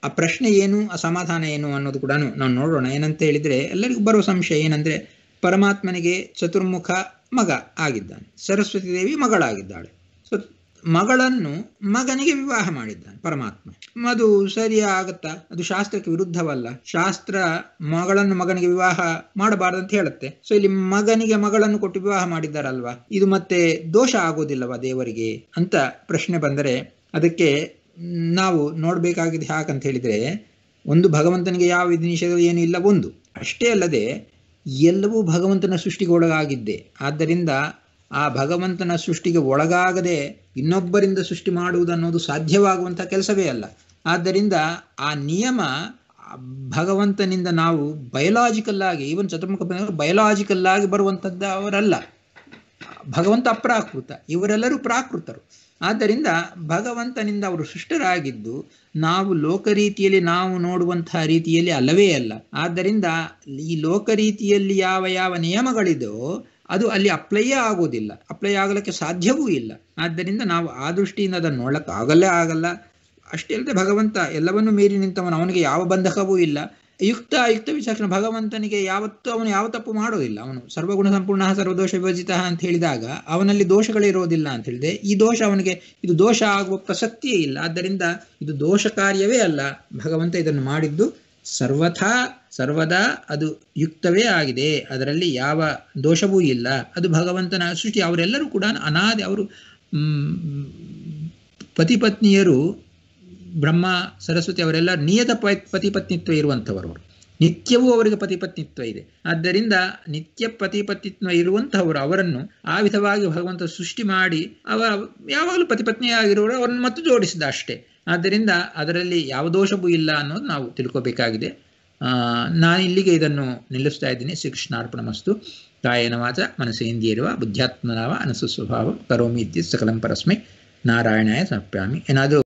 Speaker 1: ಆ ಪ್ರಶ್ನೆ ಏನು, ಆ ಸಮಾಧಾನ ಏನು ಅನ್ನೋದು ಕೂಡ ನಾವು ನೋಡೋಣ. ಏನಂತ ಹೇಳಿದರೆ ಎಲ್ಲರಿಗೂ ಬರುವ ಸಂಶಯ ಏನಂದರೆ ಪರಮಾತ್ಮನಿಗೆ ಚತುರ್ಮುಖ ಮಗ ಆಗಿದ್ದಾನೆ, ಸರಸ್ವತಿ ದೇವಿ ಮಗಳಾಗಿದ್ದಾಳೆ. ಸೊ ಮಗಳನ್ನು ಮಗನಿಗೆ ವಿವಾಹ ಮಾಡಿದ್ದಾನೆ ಪರಮಾತ್ಮ. ಅದು ಸರಿ ಆಗತ್ತಾ? ಅದು ಶಾಸ್ತ್ರಕ್ಕೆ ವಿರುದ್ಧವಲ್ಲ. ಶಾಸ್ತ್ರ ಮಗಳನ್ನು ಮಗನಿಗೆ ವಿವಾಹ ಮಾಡಬಾರ್ದಂತ ಹೇಳುತ್ತೆ. ಸೊ ಇಲ್ಲಿ ಮಗನಿಗೆ ಮಗಳನ್ನು ಕೊಟ್ಟು ವಿವಾಹ ಮಾಡಿದ್ದಾರಲ್ವಾ, ಇದು ಮತ್ತೆ ದೋಷ ಆಗೋದಿಲ್ಲವಾ ದೇವರಿಗೆ ಅಂತ ಪ್ರಶ್ನೆ ಬಂದರೆ ಅದಕ್ಕೆ ನಾವು ನೋಡಬೇಕಾಗಿದೆ. ಯಾಕಂತ ಹೇಳಿದರೆ ಒಂದು ಭಗವಂತನಿಗೆ ಯಾವ ವಿಧಿ ನಿಷೇಧ ಏನು ಇಲ್ಲ. ಒಂದು ಅಷ್ಟೇ ಅಲ್ಲದೆ ಎಲ್ಲವೂ ಭಗವಂತನ ಸೃಷ್ಟಿಗೆ ಒಳಗಾಗಿದ್ದೆ. ಆದ್ದರಿಂದ ಆ ಭಗವಂತನ ಸೃಷ್ಟಿಗೆ ಒಳಗಾಗದೆ ಇನ್ನೊಬ್ಬರಿಂದ ಸೃಷ್ಟಿ ಮಾಡುವುದನ್ನೋದು ಸಾಧ್ಯವಾಗುವಂಥ ಕೆಲಸವೇ ಅಲ್ಲ. ಆದ್ದರಿಂದ ಆ ನಿಯಮ ಭಗವಂತನಿಂದ ನಾವು ಬಯಲಾಜಿಕಲ್ ಆಗಿ, ಈವನ್ ಚತುರ್ಮುಖ ಬಯಲಾಜಿಕಲ್ ಆಗಿ ಬರುವಂಥದ್ದು ಅವರಲ್ಲ. ಭಗವಂತ ಅಪ್ರಾಕೃತ, ಇವರೆಲ್ಲರೂ ಪ್ರಾಕೃತರು. ಆದ್ದರಿಂದ ಭಗವಂತನಿಂದ ಅವರು ಸೃಷ್ಟರಾಗಿದ್ದು ನಾವು ಲೋಕರೀತಿಯಲ್ಲಿ ನಾವು ನೋಡುವಂತಹ ರೀತಿಯಲ್ಲಿ ಅಲ್ಲವೇ ಅಲ್ಲ. ಆದ್ದರಿಂದ ಈ ಲೋಕರೀತಿಯಲ್ಲಿ ಯಾವ ಯಾವ ನಿಯಮಗಳಿದೋ ಅದು ಅಲ್ಲಿ ಅಪ್ಲೈಯೇ ಆಗೋದಿಲ್ಲ, ಅಪ್ಲೈ ಆಗಲಿಕ್ಕೆ ಸಾಧ್ಯವೂ ಇಲ್ಲ. ಆದ್ದರಿಂದ ನಾವು ಆ ದೃಷ್ಟಿಯಿಂದ ಅದನ್ನು ನೋಡಕ್ಕೆ ಆಗಲ್ಲ. ಅಷ್ಟೇ ಅಲ್ಲದೆ ಭಗವಂತ ಎಲ್ಲವನ್ನೂ ಮೀರಿ ನಿಂತವನು, ಅವನಿಗೆ ಯಾವ ಬಂಧಕವೂ ಇಲ್ಲ. ಯುಕ್ತ ವಿಚಕ್ಷಣ ಭಗವಂತನಿಗೆ ಯಾವತ್ತೂ ಅವನು ಯಾವ ತಪ್ಪು ಮಾಡೋದಿಲ್ಲ. ಅವನು ಸರ್ವಗುಣ ಸಂಪೂರ್ಣ ಸರ್ವದೋಷ ವಿಭಜಿತ ಅಂತ ಹೇಳಿದಾಗ ಅವನಲ್ಲಿ ದೋಷಗಳಿರೋದಿಲ್ಲ ಅಂತ ಹೇಳಿದೆ. ಈ ದೋಷ ಅವನಿಗೆ ಇದು ದೋಷ ಆಗುವ ಪ್ರಸಕ್ತಿಯೇ ಇಲ್ಲ. ಆದ್ದರಿಂದ ಇದು ದೋಷ ಕಾರ್ಯವೇ ಅಲ್ಲ. ಭಗವಂತ ಇದನ್ನು ಮಾಡಿದ್ದು ಸರ್ವದಾ ಅದು ಯುಕ್ತವೇ ಆಗಿದೆ, ಅದರಲ್ಲಿ ಯಾವ ದೋಷವೂ ಇಲ್ಲ. ಅದು ಭಗವಂತನ ಸೃಷ್ಟಿ. ಅವರೆಲ್ಲರೂ ಕೂಡ ಅನಾದಿ, ಅವರು ಪತಿಪತ್ನಿಯರು ಬ್ರಹ್ಮ ಸರಸ್ವತಿ ಅವರೆಲ್ಲ ನಿಯತ ಪತಿಪತ್ನಿತ್ವ ಇರುವಂಥವರು. ನಿತ್ಯವೂ ಅವರಿಗೆ ಪತಿಪತ್ನಿತ್ವ ಇದೆ. ಆದ್ದರಿಂದ ನಿತ್ಯ ಪತಿಪತ್ನಿತ್ವ ಇರುವಂತಹವರು, ಅವರನ್ನು ಆ ವಿಧವಾಗಿ ಭಗವಂತ ಸೃಷ್ಟಿ ಮಾಡಿ ಯಾವಾಗಲೂ ಪತಿಪತ್ನಿಯಾಗಿರುವವರು ಅವರನ್ನು ಮತ್ತು ಜೋಡಿಸಿದ ಅಷ್ಟೇ. ಆದ್ದರಿಂದ ಅದರಲ್ಲಿ ಯಾವ ದೋಷವೂ ಇಲ್ಲ ಅನ್ನೋದು ನಾವು ತಿಳ್ಕೋಬೇಕಾಗಿದೆ. ನಾನು ಇಲ್ಲಿಗೆ ಇದನ್ನು ನಿಲ್ಲಿಸ್ತಾ ಇದ್ದೀನಿ. ಶ್ರೀಕೃಷ್ಣಾರ್ಪಣಮಸ್ತು. ಕಾಯೇನ ವಾಚಾ ಮನಸೇಂದ್ರಿಯರ್ವಾ ಬುದ್ಧ್ಯಾತ್ಮನಾ ವಾ ಅನಸು ಸ್ವಭಾವಂ ಕರೋಮಿ ಇತ್ಯತ್ ಸಕಲಂ ಪರಸ್ಮೈ ನಾರಾಯಣಾಯ ಸಮರ್ಪಯಾಮಿ. ಏನಾದರೂ